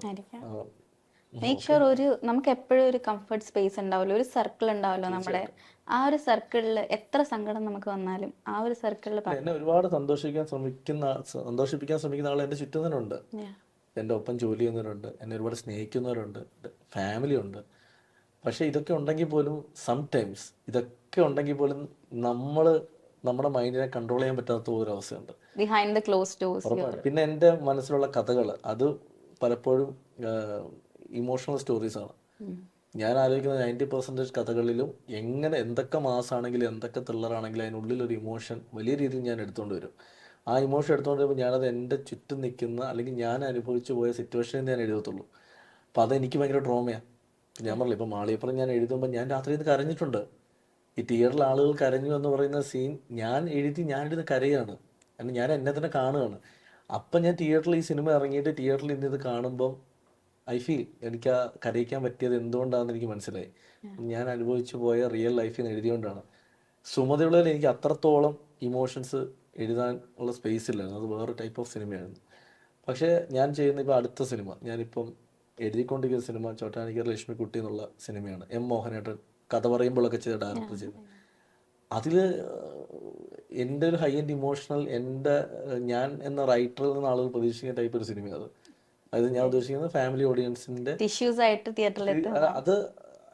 മേക്ക് ഷുവർ നമുക്ക് എപ്പോഴും ഒരു കംഫർട്ട് സ്പേസ് ഉണ്ടാവുമല്ലോ, ഒരു സർക്കിൾ ഉണ്ടാവുമല്ലോ നമ്മുടെ. ആ ഒരു സർക്കിളിൽ എത്ര സങ്കടം നമുക്ക് വന്നാലും ആ ഒരു സർക്കിളിൽ എന്നെ ഒരുപാട് സന്തോഷിപ്പിക്കാൻ ശ്രമിക്കുന്ന ആൾ എൻ്റെ ചുറ്റും തന്നെ ഉണ്ട്. എൻ്റെ ഒപ്പം ജോലി ചെയ്യുന്നവരുണ്ട്, എന്നെ ഒരുപാട് സ്നേഹിക്കുന്നവരുണ്ട്, ഫാമിലി ഉണ്ട്. പക്ഷെ ഇതൊക്കെ ഉണ്ടെങ്കിൽ പോലും സംടൈംസ് നമ്മുടെ മൈൻഡിനെ കൺട്രോൾ ചെയ്യാൻ പറ്റാത്ത ഒരു അവസ്ഥയുണ്ട്. Behind the close doors. പിന്നെ എൻ്റെ മനസ്സിലുള്ള കഥകൾ അത് പലപ്പോഴും ഇമോഷണൽ സ്റ്റോറീസ് ആണ്. ഞാൻ ആലോചിക്കുന്ന 90% കഥകളിലും എന്തൊക്കെ മാസാണെങ്കിലും എന്തൊക്കെ ത്രില്ലറാണെങ്കിലും അതിനുള്ളിൽ ഒരു ഇമോഷൻ വലിയ രീതിയിൽ ഞാൻ എടുത്തുകൊണ്ട് വരും. ആ ഇമോഷൻ എടുത്തുകൊണ്ട് വരുമ്പോൾ ഞാനത് എൻ്റെ ചുറ്റും നിൽക്കുന്ന അല്ലെങ്കിൽ ഞാൻ അനുഭവിച്ചു പോയ സിറ്റുവേഷനിൽ ഞാൻ എഴുതത്തുള്ളൂ. അപ്പോൾ അതെനിക്ക് ഭയങ്കര ട്രോമയാണ്. ഞാൻ പറഞ്ഞില്ല, ഇപ്പോൾ മാളികപ്പുറം ഞാൻ എഴുതുമ്പോൾ ഞാൻ രാത്രി ഇത് കരഞ്ഞിട്ടുണ്ട്. ഈ തിയേറ്ററിൽ ആളുകൾ കരഞ്ഞു എന്ന് പറയുന്ന സീൻ ഞാനിരുന്ന് കരയാണ്. കാരണം ഞാൻ എന്നെ തന്നെ കാണുകയാണ്. അപ്പം ഞാൻ തിയേറ്ററിൽ ഈ സിനിമ ഇറങ്ങിയിട്ട് തിയേറ്ററിൽ ഇന്ന് ഇത് കാണുമ്പം ഐ ഫീൽ എനിക്ക് ആ കരയിക്കാൻ പറ്റിയത് എന്തുകൊണ്ടാണെന്ന് എനിക്ക് മനസ്സിലായി. ഞാൻ അനുഭവിച്ചു പോയ റിയൽ ലൈഫിൽ നിന്ന് എഴുതിയോണ്ടാണ്. സുമതിയുള്ളതിൽ എനിക്ക് അത്രത്തോളം ഇമോഷൻസ് എഴുതാൻ ഉള്ള സ്പേസ് ഇല്ലായിരുന്നു. അത് വേറെ ടൈപ്പ് ഓഫ് സിനിമയായിരുന്നു. പക്ഷേ ഞാൻ ചെയ്യുന്ന ഇപ്പോൾ അടുത്ത സിനിമ, ഞാനിപ്പം എഴുതിക്കൊണ്ടിരിക്കുന്ന സിനിമ ചോട്ടാനിക്കർ ലക്ഷ്മിക്കുട്ടി എന്നുള്ള സിനിമയാണ്. മോഹനേട്ടൻ കഥ പറയുമ്പോഴൊക്കെ ചെയ്ത ഡയറക്ടർ ചെയ്ത്. അതിൽ എൻ്റെ ഒരു ഹൈ ആൻഡ് ഇമോഷണൽ ഞാൻ എന്ന റൈറ്ററിൽ നിന്ന് ആളുകൾ പ്രതീക്ഷിക്കുന്ന ടൈപ്പ് ഒരു സിനിമയാണ് അത് ഞാൻ ഉദ്ദേശിക്കുന്നത് ഫാമിലി ഓഡിയൻസിൻ്റെ അത്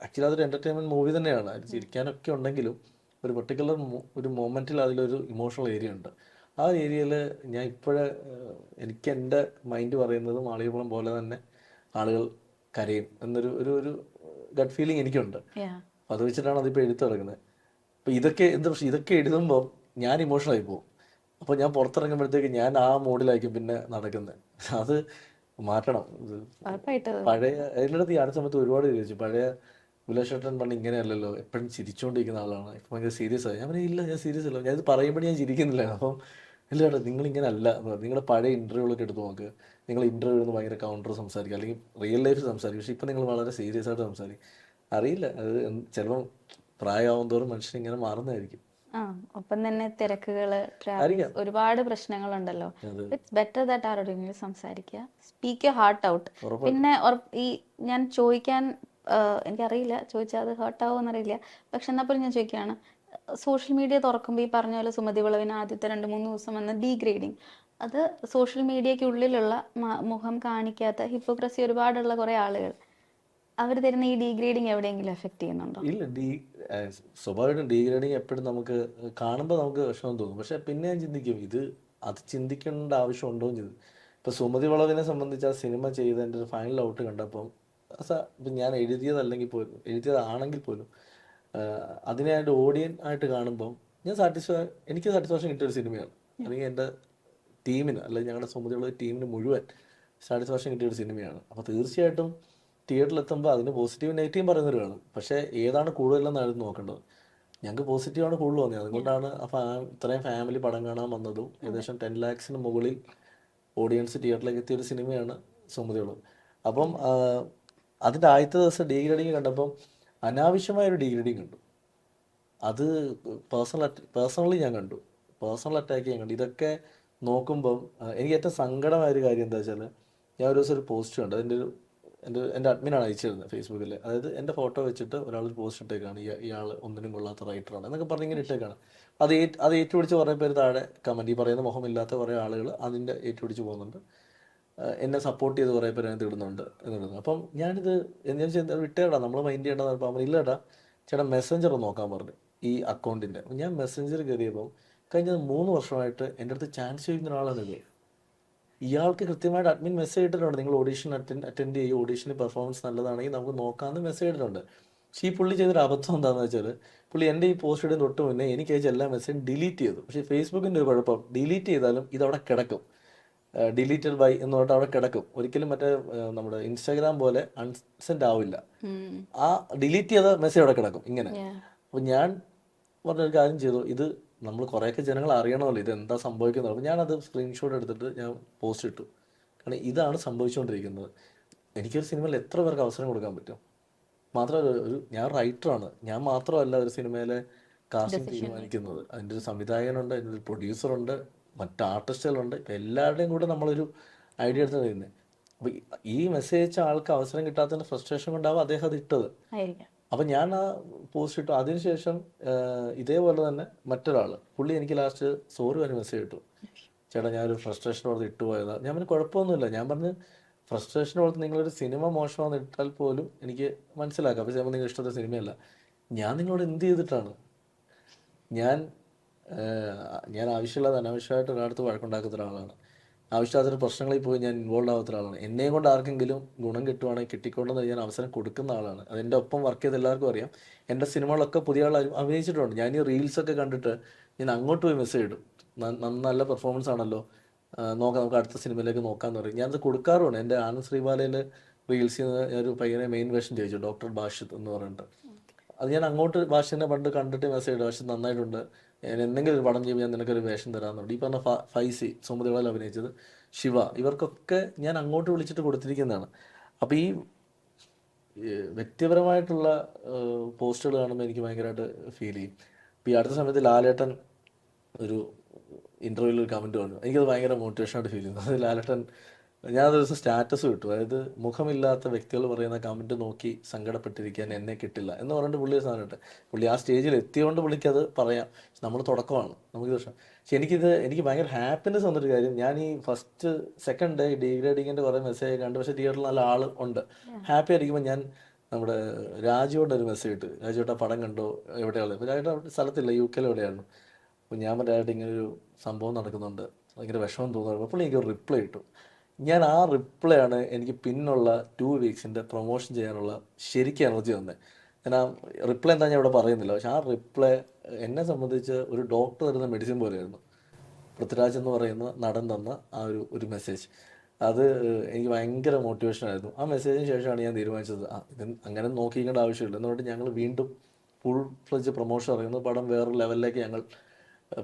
ആക്ച്വലി അതൊരു എൻ്റർടൈൻമെൻറ്റ് മൂവി തന്നെയാണ്. അത് ചിരിക്കാനൊക്കെ ഉണ്ടെങ്കിലും ഒരു പെർട്ടിക്കുലർ ഒരു മൊമെൻറ്റിൽ അതിലൊരു ഇമോഷണൽ ഏരിയ ഉണ്ട്. ആ ഏരിയയിൽ ഞാൻ എനിക്ക് എൻ്റെ മൈൻഡ് പറയുന്നത് മാളികപ്പുറം പോലെ തന്നെ ആളുകൾ കരയും എന്നൊരു ഒരു ഗട്ട് ഫീലിംഗ് എനിക്കുണ്ട്. അത് വെച്ചിട്ടാണ് അതിപ്പോൾ എഴുത്ത് തുടങ്ങുന്നത്. അപ്പോൾ ഇതൊക്കെ എഴുതുമ്പോൾ ഞാൻ ഇമോഷണലായി പോകും. അപ്പോൾ ഞാൻ പുറത്തിറങ്ങുമ്പോഴത്തേക്ക് ഞാൻ ആ മോഡിലായിരിക്കും പിന്നെ നടക്കുന്നത്. അത് മാറ്റണം. പഴയ അതിൻ്റെ ഈ അടുത്ത സമയത്ത് ഒരുപാട് ചോദിച്ചു, പഴയ വിലാസേട്ടൻ പണ്ട് ഇങ്ങനെയല്ലല്ലോ, എപ്പോഴും ചിരിച്ചുകൊണ്ടിരിക്കുന്ന ആളാണ്, ഇപ്പം ഭയങ്കര സീരിയസ് ആയി. ഞാൻ പറഞ്ഞു ഇല്ല, ഞാൻ സീരിയസ് അല്ല, ഞാനിത് പറയുമ്പോൾ ഞാൻ ചിരിക്കുന്നില്ല. അപ്പം ഇല്ല ചേട്ടാ, നിങ്ങളിങ്ങനെ അല്ല എന്ന് പറഞ്ഞു. നിങ്ങളുടെ പഴയ ഇൻ്റർവ്യൂകളൊക്കെ എടുത്ത് നോക്ക്, നിങ്ങൾ ഇൻ്റർവ്യൂ നിന്ന് ഭയങ്കര കൗണ്ടർ സംസാരിക്കുക, അല്ലെങ്കിൽ റിയൽ ലൈഫിൽ സംസാരിക്കും. പക്ഷെ ഇപ്പം നിങ്ങൾ വളരെ സീരിയസ് ആയിട്ട് സംസാരിക്കും. അറിയില്ല, അത് ചിലപ്പം പ്രായമാവും തോറും മനുഷ്യൻ ഇങ്ങനെ മാറുന്നതായിരിക്കും. ഒപ്പം തന്നെ തിരക്കുകള്, ഒരുപാട് പ്രശ്നങ്ങളുണ്ടല്ലോ. ഇറ്റ്സ് ബെറ്റർ ദാറ്റ് ആരോടെങ്കിലും സംസാരിക്കുക, സ്പീക്ക് യുവർ ഹാർട്ട് ഔട്ട്. പിന്നെ ഞാൻ ചോദിക്കാൻ എനിക്കറിയില്ല, ചോദിച്ചാൽ അത് ഹേർട്ട് ആവുമെന്നറിയില്ല. പക്ഷെ എന്നാൽ പോലും ഞാൻ ചോദിക്കുകയാണ്, സോഷ്യൽ മീഡിയ തുറക്കുമ്പോൾ ഈ പറഞ്ഞ പോലെ സുമതി വിളവിന് ആദ്യത്തെ 2-3 ദിവസം വന്ന ഡീഗ്രേഡിങ്, അത് സോഷ്യൽ മീഡിയയ്ക്കുള്ളിലുള്ള മുഖം കാണിക്കാത്ത ഹിപ്പോക്രസി ഒരുപാടുള്ള കുറേ ആളുകൾ, അവർ തരുന്ന ഈ ഡീഗ്രേഡിങ് എവിടെയെങ്കിലും എഫക്ട് ചെയ്യുന്നുണ്ടോ? ഇല്ല, സ്വാഭാവികമായിട്ടും ഡീഗ്രേഡിങ് എപ്പോഴും നമുക്ക് കാണുമ്പോൾ നമുക്ക് വിഷമം തോന്നും. പക്ഷെ പിന്നെ ഞാൻ ചിന്തിക്കും, അത് ചിന്തിക്കേണ്ട ആവശ്യമുണ്ടോ എന്ന്. ഇപ്പോൾ സുമതി വളവിനെ സംബന്ധിച്ച് ആ സിനിമ ചെയ്ത് എൻ്റെ ഒരു ഫൈനൽ ഔട്ട് കണ്ടപ്പം ഇപ്പം ഞാൻ എഴുതിയതാണെങ്കിൽ പോലും അതിനായിട്ട് ഓഡിയൻ ആയിട്ട് കാണുമ്പം എനിക്ക് സാറ്റിസ്ഫാക്ഷൻ കിട്ടിയ ഒരു സിനിമയാണ്. അല്ലെങ്കിൽ എൻ്റെ ടീമിന്, അല്ലെങ്കിൽ ഞങ്ങളുടെ സുമതിയുള്ള ടീമിന് മുഴുവൻ സാറ്റിസ്ഫാക്ഷൻ കിട്ടിയ ഒരു സിനിമയാണ്. അപ്പോൾ തീർച്ചയായിട്ടും തിയേറ്ററിലെത്തുമ്പോൾ അതിന് പോസിറ്റീവ് നെഗറ്റീവ് പറയുന്നവർ വേണം. പക്ഷേ ഏതാണ് കൂടുതലെന്നായിരുന്നു നോക്കേണ്ടത്. ഞങ്ങൾക്ക് പോസിറ്റീവാണ് കൂടുതൽ തോന്നിയത്. അതുകൊണ്ടാണ് ഇത്രയും ഫാമിലി പടം കാണാൻ വന്നതും ഏകദേശം 10 lakhs മുകളിൽ ഓഡിയൻസ് തിയേറ്ററിലേക്ക് എത്തിയ ഒരു സിനിമയാണ് സുമതിയുള്ളത്. അപ്പം അതിൻ്റെ ആദ്യത്തെ ദിവസം ഡീഗ്രേഡിങ് കണ്ടപ്പം അനാവശ്യമായൊരു ഡീഗ്രേഡിങ് കണ്ടു. അത് പേഴ്സണലി ഞാൻ കണ്ടു, പേഴ്സണൽ അറ്റാക്ക് ഞാൻ കണ്ടു. ഇതൊക്കെ നോക്കുമ്പം എനിക്ക് ഏറ്റവും സങ്കടമായൊരു കാര്യം എന്താ വെച്ചാൽ, ഞാൻ ഒരു ദിവസം ഒരു പോസ്റ്റ് കണ്ടു. എൻ്റെ അഡ്മിനാണ് അയച്ചിരുന്നത് ഫേസ്ബുക്കിൽ. അതായത് എൻ്റെ ഫോട്ടോ വെച്ചിട്ട് ഒരാൾ പോസ്റ്റ് ഇട്ടേക്കാണ്, ഇയാൾ ഒന്നിനും കൊള്ളാത്ത റൈറ്ററാണ് എന്നൊക്കെ പറഞ്ഞ് ഇങ്ങനെ ഇട്ടേക്കാണ്. അത് ഏറ്റുപിടിച്ച് കുറേ പേര് താഴെ കമൻറ്റ്, ഈ പറയുന്ന മുഖമില്ലാത്ത കുറേ ആളുകൾ അതിൻ്റെ ഏറ്റുപിടിച്ച് പോകുന്നുണ്ട്. എന്നെ സപ്പോർട്ട് ചെയ്ത് കുറേ പേര് അതിനകത്ത് ഇടുന്നുണ്ട്. അപ്പം ഞാനിത് എന്താ വിട്ടേടാ, നമ്മൾ മൈൻഡ് ചെയ്യേണ്ടത്. അപ്പം ഇല്ലടാ ചേട്ടാ മെസ്സഞ്ചർ നോക്കാൻ പറഞ്ഞു ഈ അക്കൗണ്ടിൻ്റെ. ഞാൻ മെസ്സഞ്ചർ കയറിയപ്പം കഴിഞ്ഞ 3 വർഷമായിട്ട് എൻ്റെ അടുത്ത് ചാൻസ് ചോദിക്കുന്ന ഒരാളാണിത്. ഇയാൾക്ക് കൃത്യമായിട്ട് അഡ്മിൻ മെസ്സേജ് ഇട്ടിട്ടുണ്ട്, നിങ്ങൾ ഓഡീഷൻ അറ്റൻഡ് ചെയ്യുക, ഓഡീഷന് പെർഫോമൻസ് നല്ലതാണെങ്കിൽ നമുക്ക് നോക്കാമെന്ന് മെസ്സേജ് ഇട്ടിട്ടുണ്ട്. പക്ഷേ ഈ പുള്ളി ചെയ്തൊരു അബദ്ധം എന്താണെന്ന് വെച്ചാൽ, പുള്ളി എൻ്റെ ഈ പോസ്റ്റ് ഇടുന്ന തൊട്ട് മുന്നേ എനിക്ക് അയച്ച എല്ലാ മെസ്സേജും ഡിലീറ്റ് ചെയ്തു. പക്ഷേ ഫേസ്ബുക്കിൻ്റെ ഒരു കുഴപ്പം, ഡിലീറ്റ് ചെയ്താലും ഇതവിടെ കിടക്കും, ഡിലീറ്റഡ് ബൈ എന്ന് പറഞ്ഞിട്ട് അവിടെ കിടക്കും. ഒരിക്കലും മറ്റേ നമ്മുടെ ഇൻസ്റ്റാഗ്രാം പോലെ അൺസെൻഡ് ആവില്ല. ആ ഡിലീറ്റ് ചെയ്ത മെസ്സേജ് അവിടെ കിടക്കും ഇങ്ങനെ. അപ്പോൾ ഞാൻ പറഞ്ഞൊരു കാര്യം ചെയ്തു, ഇത് നമ്മൾ കുറേയൊക്കെ ജനങ്ങൾ അറിയണമല്ലോ ഇത് എന്താ സംഭവിക്കുന്നത്. അപ്പോൾ ഞാനത് സ്ക്രീൻഷോട്ട് എടുത്തിട്ട് ഞാൻ പോസ്റ്റ് ഇട്ടു. കാരണം ഇതാണ് സംഭവിച്ചുകൊണ്ടിരിക്കുന്നത്. എനിക്കൊരു സിനിമയിൽ എത്ര പേർക്ക് അവസരം കൊടുക്കാൻ പറ്റും? മാത്രമല്ല ഞാൻ റൈറ്ററാണ്, ഞാൻ മാത്രമല്ല ഒരു സിനിമയിലെ കാസ്റ്റിംഗ് തീരുമാനിക്കുന്നത്. അതിൻ്റെ ഒരു സംവിധായകനുണ്ട്, അതിൻ്റെ ഒരു പ്രൊഡ്യൂസറുണ്ട്, മറ്റ് ആർട്ടിസ്റ്റുകളുണ്ട്. ഇപ്പം എല്ലാവരുടെയും കൂടെ നമ്മളൊരു ഐഡിയ എടുത്ത് തരുന്നത്. അപ്പോൾ ഈ മെസ്സേജ് അയച്ച ആൾക്ക് അവസരം കിട്ടാത്തതിൻ്റെ ഫ്രസ്ട്രേഷൻ കൊണ്ടാവും അദ്ദേഹം അത് ഇട്ടത്. അപ്പം ഞാൻ ആ പോസ്റ്റ് ഇട്ടു. അതിനുശേഷം ഇതേപോലെ തന്നെ മറ്റൊരാൾ, പുള്ളി എനിക്ക് ലാസ്റ്റ് സോറി പറഞ്ഞ് മെസ്സേജ് ഇട്ടു, ചേട്ടാ ഞാനൊരു ഫ്രസ്ട്രേഷൻ ഓർത്ത് ഇട്ടുപോയതാണ്. ഞാൻ പറഞ്ഞു കുഴപ്പമൊന്നുമില്ല. ഞാൻ പറഞ്ഞ് ഫ്രസ്ട്രേഷൻ ഓർത്ത് നിങ്ങളൊരു സിനിമ മോശമാണെന്ന് ഇട്ടാൽ പോലും എനിക്ക് മനസ്സിലാക്കാം. അപ്പോൾ ചിലപ്പോൾ നിങ്ങൾ ഇഷ്ടത്തെ സിനിമയല്ല. ഞാൻ നിങ്ങളോട് എന്ത് ചെയ്തിട്ടാണ്? ഞാൻ ആവശ്യമില്ലാതെ അനാവശ്യമായിട്ട് ഒരാളടുത്ത് വഴക്കുണ്ടാക്കുന്ന ഒരാളാണ്. ആവശ്യമില്ലാത്തൊരു പ്രശ്നങ്ങളിൽ പോയി ഞാൻ ഇൻവോൾവ് ആവാത്ത ഒരാളാണ്. എന്നെയും കൊണ്ട് ആർക്കെങ്കിലും ഗുണം കിട്ടുവാണെങ്കിൽ കിട്ടിക്കൊണ്ടെന്ന് ഞാൻ അവസരം കൊടുക്കുന്ന ആളാണ്. അതെൻ്റെ ഒപ്പം വർക്ക് ചെയ്ത് എല്ലാവർക്കും അറിയാം. എൻ്റെ സിനിമകളൊക്കെ പുതിയ ആൾ അഭിനയിച്ചിട്ടുണ്ട്. ഞാൻ ഈ റീൽസൊക്കെ കണ്ടിട്ട് ഞാൻ അങ്ങോട്ട് പോയി മെസ്സേജ് ഇടും, നല്ല പെർഫോമൻസ് ആണല്ലോ, നമുക്ക് അടുത്ത സിനിമയിലേക്ക് നോക്കാമെന്ന് പറയും. ഞാനത് കൊടുക്കാറുണ്ട്. എൻ്റെ ആനന്ദ് ശ്രീബാലയിൽ റീൽസിൽ നിന്ന് ഒരു പയ്യനെ മെയിൻ വേഷം ചോദിച്ചു, ഡോക്ടർ ബാഷിദ് എന്ന് പറഞ്ഞിട്ട്. അത് ഞാൻ അങ്ങോട്ട് ബാഷിനെ പണ്ട് കണ്ടിട്ട് മെസ്സേജ് ഇടും, ബാഷിദ് നന്നായിട്ടുണ്ട്, എന്തെങ്കിലും ഒരു പടം ചെയ്യുമ്പോൾ ഞാൻ നിനക്കൊരു വേഷം തരാമെന്നുണ്ട്. ഈ പറഞ്ഞ ഫൈസി, സുമതികളാൽ അഭിനയിച്ചത്, ശിവ, ഇവർക്കൊക്കെ ഞാൻ അങ്ങോട്ട് വിളിച്ചിട്ട് കൊടുത്തിരിക്കുന്നതാണ്. അപ്പോൾ ഈ വ്യക്തിപരമായിട്ടുള്ള പോസ്റ്റുകൾ കാണുമ്പോൾ എനിക്ക് ഭയങ്കരമായിട്ട് ഫീൽ ചെയ്യും. ഇപ്പോൾ ഈ അടുത്ത സമയത്ത് ലാലേട്ടൻ ഒരു ഇൻ്റർവ്യൂവിൽ ഒരു കമൻറ്റ് പറഞ്ഞു, എനിക്കത് ഭയങ്കര മോട്ടിവേഷനായിട്ട് ഫീൽ ചെയ്യുന്നു. അത് ലാലേട്ടൻ, ഞാനൊരു ദിവസം സ്റ്റാറ്റസ് വിട്ടു, അതായത് മുഖമില്ലാത്ത വ്യക്തികൾ പറയുന്ന കമൻറ്റ് നോക്കി സങ്കടപ്പെട്ടിരിക്കാൻ എന്നെ കിട്ടില്ല എന്ന് പറഞ്ഞിട്ട് പുള്ളി ഒരു സാധനം ഇട്ട്. പുള്ളി ആ സ്റ്റേജിൽ എത്തിയോണ്ട് പുള്ളിക്കത് പറയാം. നമ്മൾ തുടക്കമാണ്, നമുക്ക് ദോഷം. പക്ഷെ എനിക്ക് ഭയങ്കര ഹാപ്പിനെസ് വന്നൊരു കാര്യം, ഞാൻ ഈ സെക്കൻഡ് ഡേ ഡീഗ്രേഡിങ്ങിൻ്റെ കുറേ മെസ്സേജ് കണ്ടു. പക്ഷേ തിയേറ്ററിൽ നല്ല ആൾ ഉണ്ട്, ഹാപ്പി ആയിരിക്കുമ്പോൾ ഞാൻ നമ്മുടെ രാജുവിൻ്റെ ഒരു മെസ്സേജ് ഇട്ട്, രാജുവേട്ട പടം കണ്ടോ, എവിടെയാണ്? ഇപ്പോൾ രാജുവേട്ട സ്ഥലത്തില്ല, UK എവിടെയാണ്. അപ്പോൾ ഞാൻ രാജുവേട്ട ഇങ്ങനൊരു സംഭവം നടക്കുന്നുണ്ട്, ഭയങ്കര വിഷമം തോന്നുന്നു. അപ്പോൾ എനിക്കൊരു റിപ്ലൈ ഇട്ടു. ഞാൻ ആ റിപ്ലൈ ആണ് എനിക്ക് പിന്നുള്ള 2 weeksൻ്റെ പ്രൊമോഷൻ ചെയ്യാനുള്ള ശരിക്കും എനർജി തന്നെ. ഞാൻ ആ റിപ്ലൈ എന്താ ഞാൻ ഇവിടെ പറയുന്നില്ല, പക്ഷെ ആ റിപ്ലൈ എന്നെ സംബന്ധിച്ച് ഒരു ഡോക്ടർ തരുന്ന മെഡിസിൻ പോലെയായിരുന്നു. പൃഥ്വിരാജ് എന്ന് പറയുന്ന നടൻ തന്ന ആ ഒരു മെസ്സേജ്, അത് എനിക്ക് ഭയങ്കര മോട്ടിവേഷനായിരുന്നു. ആ മെസ്സേജിന് ശേഷമാണ് ഞാൻ തീരുമാനിച്ചത്, ഇത് അങ്ങനെ നോക്കിക്കേണ്ട ആവശ്യമില്ല എന്ന് പറഞ്ഞിട്ട് ഞങ്ങൾ വീണ്ടും ഫുൾ ഫ്ലെഡ്ജ് പ്രൊമോഷൻ ഇറങ്ങുന്നത്. പടം വേറൊരു ലെവലിലേക്ക് ഞങ്ങൾ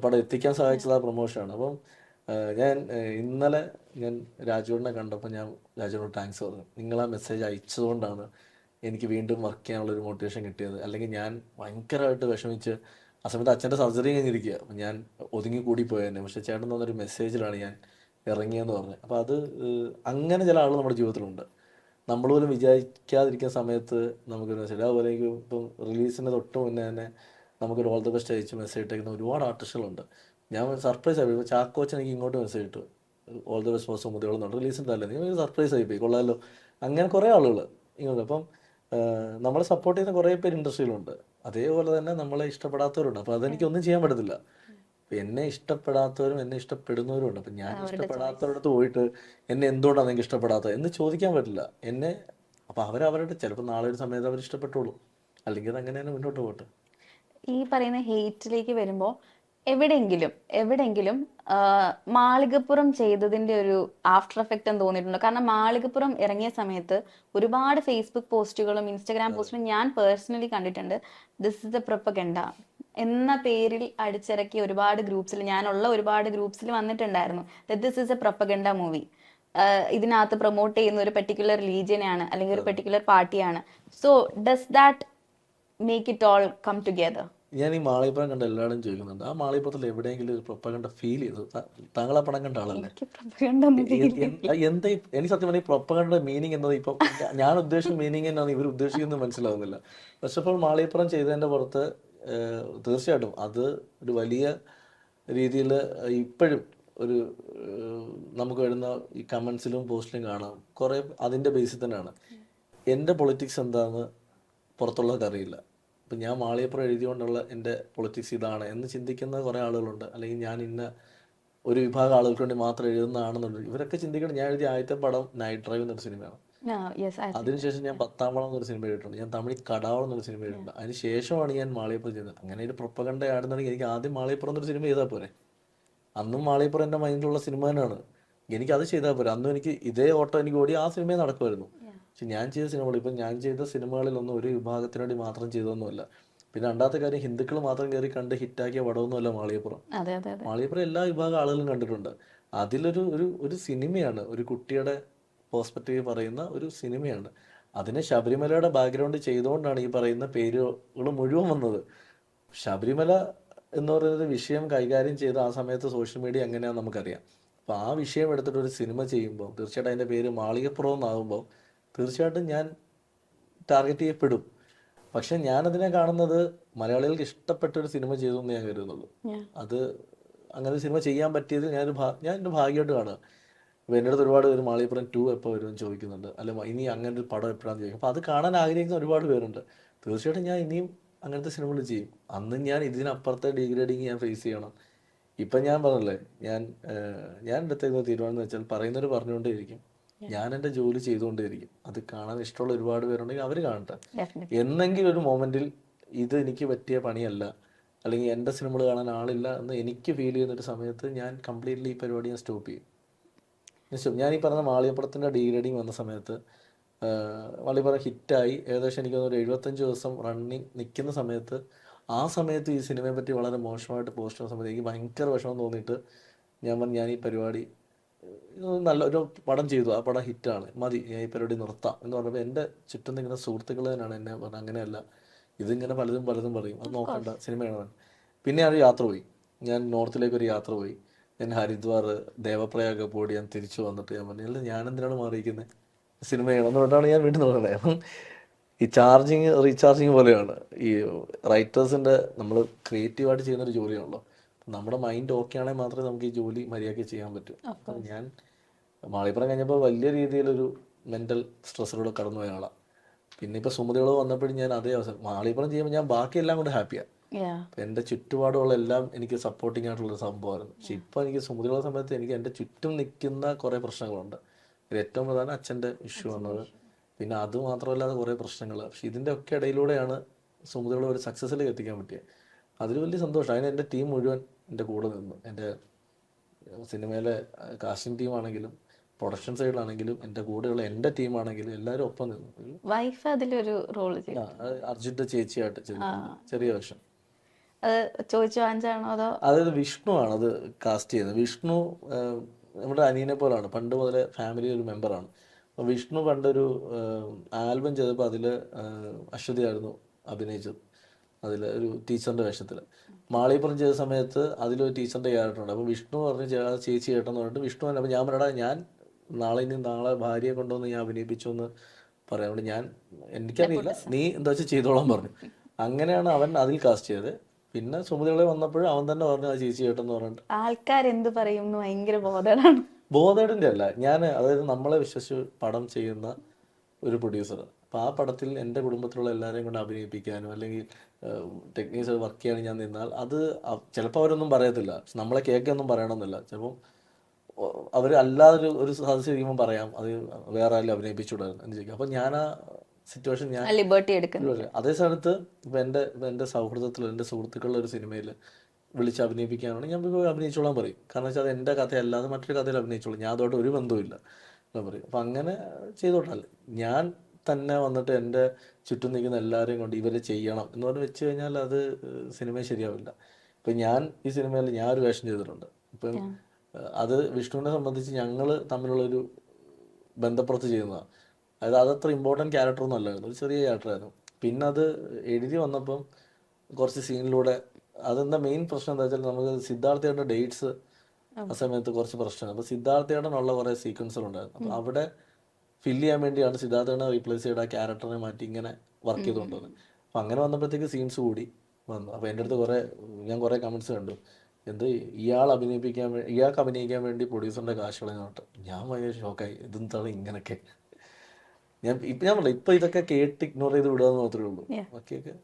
പടം എത്തിക്കാൻ സഹായിച്ചത് ആ പ്രൊമോഷനാണ്. അപ്പം ഇന്നലെ ഞാൻ രാജുവിനെ കണ്ടപ്പോൾ ഞാൻ രാജുവിനോട് താങ്ക്സ് പറഞ്ഞു. നിങ്ങൾ ആ മെസ്സേജ് അയച്ചതുകൊണ്ടാണ് എനിക്ക് വീണ്ടും വർക്ക് ചെയ്യാനുള്ളൊരു മോട്ടിവേഷൻ കിട്ടിയത്. അല്ലെങ്കിൽ ഞാൻ ഭയങ്കരമായിട്ട് വിഷമിച്ച്, ആ സമയത്ത് അച്ഛൻ്റെ സർജറി കഴിഞ്ഞിരിക്കുക, അപ്പം ഞാൻ ഒതുങ്ങി കൂടി പോയെന്നെ. പക്ഷേ ചേട്ടൻ തന്നൊരു മെസ്സേജിലാണ് ഞാൻ ഇറങ്ങിയെന്ന് പറഞ്ഞു. അപ്പോൾ അത് അങ്ങനെ ചില ആളുകൾ നമ്മുടെ ജീവിതത്തിലുണ്ട്, നമ്മൾ പോലും വിചാരിക്കാതിരിക്കുന്ന സമയത്ത് നമുക്കൊരു മെസ്സേജ്. അതുപോലെ ഇപ്പം റിലീസിന് തൊട്ട് മുന്നേ തന്നെ നമുക്കൊരു ഓൾ ദ ബെസ്റ്റ് അയച്ച് മെസ്സേജ് ഇട്ടേക്കുന്ന ഒരുപാട് ആർട്ടിസ്റ്റുകളുണ്ട്. ഞാൻ സർപ്രൈസ് ആയി. ഇപ്പോൾ ചാക്കോച്ചൻ എനിക്ക് ഇങ്ങോട്ട് മെസ്സേജ് ഇട്ടു, ഓൾ ദ ബെസ്റ്റ് ഫോർ സുമതികളുണ്ട്, റിലീസിൻ്റെ അല്ലേ, നിങ്ങൾ സർപ്രൈസ് ആയിപ്പോയി, കൊള്ളാമല്ലോ. അങ്ങനെ കുറേ ആളുകൾ ഇങ്ങോട്ട്. അപ്പം നമ്മളെ സപ്പോർട്ട് ചെയ്യുന്ന കുറേ പേര് ഇൻഡസ്ട്രിയിലുണ്ട്. അതേപോലെ തന്നെ നമ്മളെ ഇഷ്ടപ്പെടാത്തവരുണ്ട്. അപ്പോൾ അതെനിക്കൊന്നും ചെയ്യാൻ പറ്റത്തില്ല. എന്നെ ഇഷ്ടപ്പെടാത്തവരും എന്നെ ഇഷ്ടപ്പെടുന്നവരും ഉണ്ട്. അപ്പം ഞാൻ അവരുടെ ചോയ്സ്. ഇഷ്ടപ്പെടാത്തവരടുത്ത് പോയിട്ട് എന്നെ എന്തുകൊണ്ടാണ് നിങ്ങൾക്ക് ഇഷ്ടപ്പെടാത്തത് എന്ന് ചോദിക്കാൻ പറ്റില്ല. എന്നെ അപ്പം അവരവരുടെ ചിലപ്പോൾ നാളെ ഒരു സമയത്ത് അവർ ഇഷ്ടപ്പെട്ടോളൂ, അല്ലെങ്കിൽ അത് അങ്ങനെ തന്നെ മുന്നോട്ട് പോട്ടെ. ഈ പറയുന്ന ഹെയ്റ്റിലേക്ക് വരുമ്പോൾ എവിടെയെങ്കിലും ആ, മാളികപ്പുറം ചെയ്തതിന്റെ ഒരു ആഫ്റ്റർ എഫക്റ്റ് എന്ന് തോന്നിയിട്ടുണ്ടോ? കാരണം മാളികപ്പുറം ഇറങ്ങിയ സമയത്ത് ഒരുപാട് ഫേസ്ബുക്ക് പോസ്റ്റുകളും ഇൻസ്റ്റഗ്രാം പോസ്റ്റുകളും ഞാൻ പേഴ്സണലി കണ്ടിട്ടുണ്ട്. ദിസ് ഇസ് എ പ്രൊപ്പഗണ്ട എന്ന പേരിൽ അടിച്ചിറക്കിയ ഒരുപാട് ഗ്രൂപ്പ്സിൽ, ഞാനുള്ള ഒരുപാട് ഗ്രൂപ്പ്സിൽ വന്നിട്ടുണ്ടായിരുന്നു this is a propaganda movie. ഇതിനകത്ത് പ്രൊമോട്ട് ചെയ്യുന്ന ഒരു പെർട്ടിക്കുലർ റിലീജിയനാണ് അല്ലെങ്കിൽ ഒരു പെർട്ടിക്കുലർ പാർട്ടിയാണ്. So does that make it all come together? ഞാൻ ഈ മാളികപ്പുറം കണ്ട എല്ലാവരും ചോദിക്കുന്നുണ്ട്, ആ മാളികപ്പുറത്തിൽ എവിടെയെങ്കിലും ഒരു പ്രൊപ്പഗണ്ട ഫീൽ ചെയ്തു? താങ്കൾ ആ പടം കണ്ട ആളല്ലേ? എനിക്ക് പ്രൊപ്പഗണ്ട ഒന്നും എന്താ എനിക്ക് സത്യം പറഞ്ഞാൽ ഈ പ്രൊപ്പഗണ്ടയുടെ മീനിങ് എന്നത് ഇപ്പം ഞാൻ ഉദ്ദേശിച്ച മീനിങ് എന്നാണ് ഇവർ ഉദ്ദേശിക്കുന്നത് മനസ്സിലാവുന്നില്ല. ഫസ്റ്റ് ഓഫ് ഓൾ മാളികപ്പുറം ചെയ്തതിൻ്റെ പുറത്ത് തീർച്ചയായിട്ടും അത് ഒരു വലിയ രീതിയിൽ ഇപ്പോഴും ഒരു നമുക്ക് വരുന്ന ഈ കമൻസിലും പോസ്റ്റിലും കാണാം കുറേ അതിൻ്റെ ബേസിൽ തന്നെയാണ്. എൻ്റെ പൊളിറ്റിക്സ് എന്താണെന്ന് പുറത്തുള്ളവർക്ക് അറിയില്ല. ഇപ്പം ഞാൻ മാളികപ്പുറം എഴുതിയോണ്ടുള്ള എൻ്റെ പൊളിറ്റിക്സ് ഇതാണ് എന്ന് ചിന്തിക്കുന്ന കുറേ ആളുകളുണ്ട്. അല്ലെങ്കിൽ ഞാൻ ഇന്ന ഒരു വിഭാഗം ആളുകൾക്ക് വേണ്ടി മാത്രം എഴുതുന്നതാണെന്നുണ്ട്. ഇവരൊക്കെ ചിന്തിക്കണം, ഞാൻ എഴുതിയ ആദ്യത്തെ പടം നൈറ്റ് ഡ്രൈവ് എന്നൊരു സിനിമയാണ്. അതിനുശേഷം ഞാൻ 10-ാം വളം എന്നൊരു സിനിമ എഴുതിയിട്ടുണ്ട്. ഞാൻ തമിഴ് കടാവളം എന്നൊരു സിനിമ എഴുതിയിട്ടുണ്ട്. അതിന് ശേഷമാണ് ഞാൻ മാളികപ്പുറം ചെയ്തത്. അങ്ങനെ ഒരു പ്രൊപ്പഗണ്ട ആടുന്നുണ്ടെങ്കിൽ എനിക്ക് ആദ്യം മാളികപ്പുറം എന്നൊരു സിനിമ ചെയ്താൽ പോരെ. അന്നും മാളികപ്പുറം എൻ്റെ മൈൻഡിലുള്ള സിനിമ തന്നെയാണ്. എനിക്കത് ചെയ്താൽ പോരെ. അന്നും എനിക്ക് ഇതേ ഓട്ടം എനിക്ക് ഓടി ആ സിനിമയെ നടക്കുമായിരുന്നു. പക്ഷെ ഞാൻ ചെയ്ത സിനിമകൾ, ഇപ്പം ഞാൻ ചെയ്ത സിനിമകളിലൊന്നും ഒരു വിഭാഗത്തിന് വേണ്ടി മാത്രം ചെയ്തൊന്നുമല്ല. പിന്നെ രണ്ടാമത്തെ കാര്യം, ഹിന്ദുക്കൾ മാത്രം കയറി കണ്ട് ഹിറ്റാക്കിയ പടമൊന്നുമല്ല മാളികപ്പുറം. മാളികപ്പുറം എല്ലാ വിഭാഗം ആളുകളും കണ്ടിട്ടുണ്ട്. അതിലൊരു ഒരു ഒരു സിനിമയാണ്, ഒരു കുട്ടിയുടെ പേഴ്സ്പെക്റ്റീവ് പറയുന്ന ഒരു സിനിമയാണ്. അതിനെ ശബരിമലയുടെ ബാക്ക്ഗ്രൗണ്ട് ചെയ്തുകൊണ്ടാണ് ഈ പറയുന്ന പേരുകൾ മുഴുവൻ വന്നത്. ശബരിമല എന്ന് പറയുന്നത് വിഷയം കൈകാര്യം ചെയ്ത് ആ സമയത്ത് സോഷ്യൽ മീഡിയ എങ്ങനെയാണെന്ന് നമുക്കറിയാം. അപ്പോൾ ആ വിഷയം എടുത്തിട്ട് ഒരു സിനിമ ചെയ്യുമ്പോൾ തീർച്ചയായിട്ടും അതിൻ്റെ പേര് മാളികപ്പുറം എന്നാകുമ്പോൾ തീർച്ചയായിട്ടും ഞാൻ ടാർഗറ്റ് ചെയ്യപ്പെടും. പക്ഷെ ഞാനതിനെ കാണുന്നത് മലയാളികൾക്ക് ഇഷ്ടപ്പെട്ട ഒരു സിനിമ ചെയ്തു എന്ന് ഞാൻ കരുതുന്നുള്ളൂ. അത് അങ്ങനെ ഒരു സിനിമ ചെയ്യാൻ പറ്റിയത് ഞാൻ എൻ്റെ ഭാഗ്യമായിട്ട് കാണുക. അപ്പോൾ എൻ്റെ അടുത്ത് ഒരുപാട് പേര് മാളികപ്പുറം 2 എപ്പോൾ വരുമെന്ന് ചോദിക്കുന്നുണ്ട്, അല്ല ഇനി അങ്ങനെ ഒരു പടം എപ്പോഴാണെന്ന് ചോദിക്കും. അപ്പോൾ അത് കാണാൻ ആഗ്രഹിക്കുന്ന ഒരുപാട് പേരുണ്ട്. തീർച്ചയായിട്ടും ഞാൻ ഇനിയും അങ്ങനത്തെ സിനിമകൾ ചെയ്യും. അന്ന് ഞാൻ ഇതിനപ്പുറത്തെ ഡീഗ്രേഡിങ് ഞാൻ ഫേസ് ചെയ്യണം. ഇപ്പം ഞാൻ പറഞ്ഞല്ലേ, ഞാൻ എടുത്തേക്കുന്ന തീരുമാനം എന്ന് വെച്ചാൽ പറയുന്നവർ പറഞ്ഞുകൊണ്ടേയിരിക്കും, ഞാൻ എൻ്റെ ജോലി ചെയ്തുകൊണ്ടേയിരിക്കും. അത് കാണാൻ ഇഷ്ടമുള്ള ഒരുപാട് പേരുണ്ടെങ്കിൽ അവർ കാണട്ടെ. എന്നെങ്കിലും ഒരു മൊമെൻറ്റിൽ ഇത് എനിക്ക് പറ്റിയ പണിയല്ല, അല്ലെങ്കിൽ എൻ്റെ സിനിമകൾ കാണാൻ ആളില്ല എന്ന് എനിക്ക് ഫീൽ ചെയ്യുന്നൊരു സമയത്ത് ഞാൻ കംപ്ലീറ്റ്ലി ഈ പരിപാടി ഞാൻ സ്റ്റോപ്പ് ചെയ്യും. ഞാൻ ഈ പറഞ്ഞ മാളികപ്പുറത്തിൻ്റെ ഡീഗ്രേഡിങ് വന്ന സമയത്ത് മാളികപ്പുറം ഹിറ്റായി ഏകദേശം എനിക്ക് ഒരു 75 ദിവസം റണ്ണിങ് നിൽക്കുന്ന സമയത്ത്, ആ സമയത്ത് ഈ സിനിമയെ പറ്റി വളരെ മോശമായിട്ട് പോസ്റ്റ് ചെയ്യുന്ന സമയത്ത് എനിക്ക് ഭയങ്കര വിഷമം തോന്നിയിട്ട് ഞാൻ പറഞ്ഞു, ഞാൻ ഈ പരിപാടി നല്ല ഒരു പടം ചെയ്തു, ആ പടം ഹിറ്റാണ്, മതി, ഞാൻ ഈ പരിപാടി നിർത്താം എന്ന് പറഞ്ഞപ്പോൾ എൻ്റെ ചുറ്റും നിൽക്കുന്ന സുഹൃത്തുക്കൾ തന്നെയാണ് എന്നെ പറഞ്ഞത്, അങ്ങനെയല്ല, ഇതിങ്ങനെ പലതും പറയും, അത് നോക്കണ്ട, സിനിമയാണ്. പിന്നെ ഞാൻ യാത്ര പോയി, ഞാൻ നോർത്തിലേക്ക് ഒരു യാത്ര പോയി. ഞാൻ ഹരിദ്വാർ, ദേവപ്രയാഗ് പോയി ഞാൻ തിരിച്ചു വന്നിട്ട് ഞാൻ പറഞ്ഞു, അല്ല ഞാൻ എന്തിനാണ് മാറിയിരിക്കുന്നത്, സിനിമ ചെയ്യണമെന്ന് പറഞ്ഞിട്ടാണ് ഞാൻ വീട്ടിൽ നോക്കുന്നത്. ഈ റീചാർജിങ് പോലെയാണ് ഈ റൈറ്റേഴ്സിൻ്റെ, നമ്മൾ ക്രിയേറ്റീവായിട്ട് ചെയ്യുന്നൊരു ജോലിയാണല്ലോ. നമ്മുടെ മൈൻഡ് ഓക്കെ ആണെങ്കിൽ മാത്രമേ നമുക്ക് ഈ ജോലി മര്യാദയ്ക്ക് ചെയ്യാൻ പറ്റൂ. അപ്പം ഞാൻ മാളികപ്പുറം കഴിഞ്ഞപ്പോൾ വലിയ രീതിയിലൊരു മെൻ്റൽ സ്ട്രെസ്സിലൂടെ കടന്നു പോയ ആളാണ്. പിന്നെ ഇപ്പോൾ സുമതികൾ വന്നപ്പോഴും ഞാൻ അതേ അവസരം മാളികപ്പുറം ചെയ്യുമ്പോൾ ഞാൻ ബാക്കിയെല്ലാം കൊണ്ട് ഹാപ്പിയാണ്. എൻ്റെ ചുറ്റുപാടുള്ള എല്ലാം എനിക്ക് സപ്പോർട്ടിങ് ആയിട്ടുള്ളൊരു സംഭവമായിരുന്നു. പക്ഷെ ഇപ്പോൾ എനിക്ക് സുമതികളുടെ സമയത്ത് എനിക്ക് എൻ്റെ ചുറ്റും നിൽക്കുന്ന കുറേ പ്രശ്നങ്ങളുണ്ട്. ഏറ്റവും പ്രധാനം അച്ഛൻ്റെ ഇഷ്യൂ വന്നത്, പിന്നെ അത് മാത്രമല്ലാതെ കുറേ പ്രശ്നങ്ങൾ. പക്ഷെ ഇതിൻ്റെ ഒക്കെ ഇടയിലൂടെയാണ് സുമതികളെ ഒരു സക്സസ്സിലേക്ക് എത്തിക്കാൻ പറ്റിയത്. അതിൽ വലിയ സന്തോഷം. അതിന് എൻ്റെ ടീം മുഴുവൻ എൻ്റെ കൂടെ നിന്നു. എൻ്റെ സിനിമയിലെ കാസ്റ്റിംഗ് ടീമാണെങ്കിലും പ്രൊഡക്ഷൻ സൈഡിലാണെങ്കിലും എൻ്റെ കൂടെയുള്ള എൻ്റെ ടീമാണെങ്കിലും എല്ലാവരും ഒപ്പം നിന്നു. വൈഫ് അതിലൊരു റോൾ അർജുൻ്റെ ചേച്ചിയായിട്ട് ചെറിയ വേഷം. അതായത് വിഷ്ണു ആണ് അത് കാസ്റ്റ് ചെയ്യുന്നത്. വിഷ്ണു നമ്മുടെ അനിയനെ പോലാണ്, പണ്ട് മുതലേ ഫാമിലി ഒരു മെമ്പറാണ്. അപ്പോൾ വിഷ്ണു പണ്ടൊരു ആൽബം ചെയ്തപ്പോൾ അതിൽ അശ്വതിയായിരുന്നു അഭിനയിച്ചത്, അതിൽ ഒരു ടീച്ചറിൻ്റെ വേഷത്തിൽ. മാളികപ്പുറം ചെയ്ത സമയത്ത് അതിലൊരു ടീച്ചറിൻ്റെ ക്യാരക്ടറുണ്ട്. അപ്പോൾ വിഷ്ണു പറഞ്ഞ് ചേച്ചി കേട്ടെന്ന് പറഞ്ഞിട്ട് വിഷ്ണു തന്നെ, അപ്പോൾ ഞാൻ പറയടാ, ഞാൻ നാളെ ഭാര്യയെ കൊണ്ടുവന്ന് ഞാൻ അഭിനയിപ്പിച്ചു എന്ന് പറയാം. അതുകൊണ്ട് എനിക്കറിയില്ല, നീ എന്താ വെച്ചാൽ ചെയ്തോളാൻ പറഞ്ഞു. അങ്ങനെയാണ് അവൻ അതിൽ കാസ്റ്റ് ചെയ്തത്. പിന്നെ സുമതികളെ വന്നപ്പോഴും അവൻ തന്നെ പറഞ്ഞു ആ ചേച്ചി കേട്ടെന്ന് പറഞ്ഞിട്ട്. ആൾക്കാരെന്ത് പറയും ഭയങ്കര ബോധേടാണ്. ബോധേടിൻ്റെ അല്ല, അതായത് നമ്മളെ വിശ്വസിച്ച് പടം ചെയ്യുന്ന ഒരു പ്രൊഡ്യൂസർ, അപ്പോൾ ആ പടത്തിൽ എൻ്റെ കുടുംബത്തിലുള്ള എല്ലാവരെയും കൊണ്ട് അഭിനയിപ്പിക്കാനും അല്ലെങ്കിൽ ടെക്നീക്സ് വർക്ക് ചെയ്യാനും ഞാൻ നിന്നാൽ അത് ചിലപ്പോൾ അവരൊന്നും പറയത്തില്ല, നമ്മളെ കേൾക്കൊന്നും പറയണമെന്നില്ല, ചിലപ്പം അവർ അല്ലാതെ ഒരു സദസ്സ് ഇരിക്കുമ്പോൾ പറയാം അത് വേറെ ആരും അഭിനയിപ്പിച്ചുകൂടായിരുന്നു എന്ന് ചോദിക്കും. അപ്പം ഞാൻ ആ സിറ്റുവേഷൻ ഞാൻ ലിബർട്ടി എടുക്കുന്നു. അതേ സ്ഥാനത്ത് ഇപ്പം എൻ്റെ സൗഹൃദത്തിൽ എൻ്റെ സുഹൃത്തുക്കളുടെ ഒരു സിനിമയിൽ വിളിച്ച് അഭിനയിപ്പിക്കാനാണ് ഞാൻ പോയി അഭിനയിച്ചോളാൻ പറയും. കാരണം വെച്ചാൽ അത് എൻ്റെ കഥയല്ലാതെ മറ്റൊരു കഥയിൽ അഭിനയിച്ചോളൂ, ഞാൻ അതോട്ട് ഒരു ബന്ധവുമില്ല ഞാൻ പറയും. അപ്പം അങ്ങനെ ചെയ്തോട്ടല്ല, ഞാൻ തന്നെ വന്നിട്ട് എൻ്റെ ചുറ്റും നിൽക്കുന്ന എല്ലാവരെയും കൊണ്ട് ഇവരെ ചെയ്യണം എന്ന് പറഞ്ഞ് വെച്ച് കഴിഞ്ഞാൽ അത് സിനിമ ശരിയാവില്ല. ഇപ്പം ഞാൻ ഈ സിനിമയിൽ ഞാൻ ഒരു വേഷം ചെയ്തിട്ടുണ്ട്. ഇപ്പം അത് വിഷ്ണുവിനെ സംബന്ധിച്ച് ഞങ്ങൾ തമ്മിലുള്ളൊരു ബന്ധപ്പുറത്ത് ചെയ്യുന്നതാണ്. അതായത് അതത്ര ഇമ്പോർട്ടൻറ്റ് ക്യാരക്ടറൊന്നും അല്ലായിരുന്നു, ഒരു ചെറിയ ക്യാരക്ടറായിരുന്നു. പിന്നെ അത് എഴുതി വന്നപ്പം കുറച്ച് സീനിലൂടെ അതെന്താ മെയിൻ പ്രശ്നം എന്താ വെച്ചാൽ നമുക്ക് സിദ്ധാർത്ഥയുടെ ഡേറ്റ്സ് ആ സമയത്ത് കുറച്ച് പ്രശ്നമാണ്. അപ്പോൾ സിദ്ധാർത്ഥയുടെ കുറേ സീക്വൻസുകളുണ്ടായിരുന്നു. അപ്പോൾ അവിടെ ഫില്ല് ചെയ്യാൻ വേണ്ടിയാണ് സിദ്ധാർത്ഥനെ റീപ്ലേസ് ചെയ്ത ആ ക്യാരക്ടറിനെ മാറ്റി ഇങ്ങനെ വർക്ക് ചെയ്തുകൊണ്ടുവന്നത്. അപ്പോൾ അങ്ങനെ വന്നപ്പോഴത്തേക്ക് സീൻസ് കൂടി വന്നു. അപ്പോൾ എൻ്റെ അടുത്ത് ഞാൻ കുറേ കമൻറ്റ്സ് കണ്ടു, എന്ത് ഇയാൾക്ക് അഭിനയിക്കാൻ വേണ്ടി പ്രൊഡ്യൂസറിൻ്റെ കാശ് കളഞ്ഞോട്ട്. ഞാൻ ഭയങ്കര ഷോക്കായി, ഇതെന്താണ് ഇങ്ങനെയൊക്കെ. ഞാൻ പറയാം ഇപ്പം ഇതൊക്കെ കേട്ട് ഇഗ്നോർ ചെയ്ത് വിടുക എന്ന് മാത്രമേ ഉള്ളൂ. ബാക്കിയൊക്കെ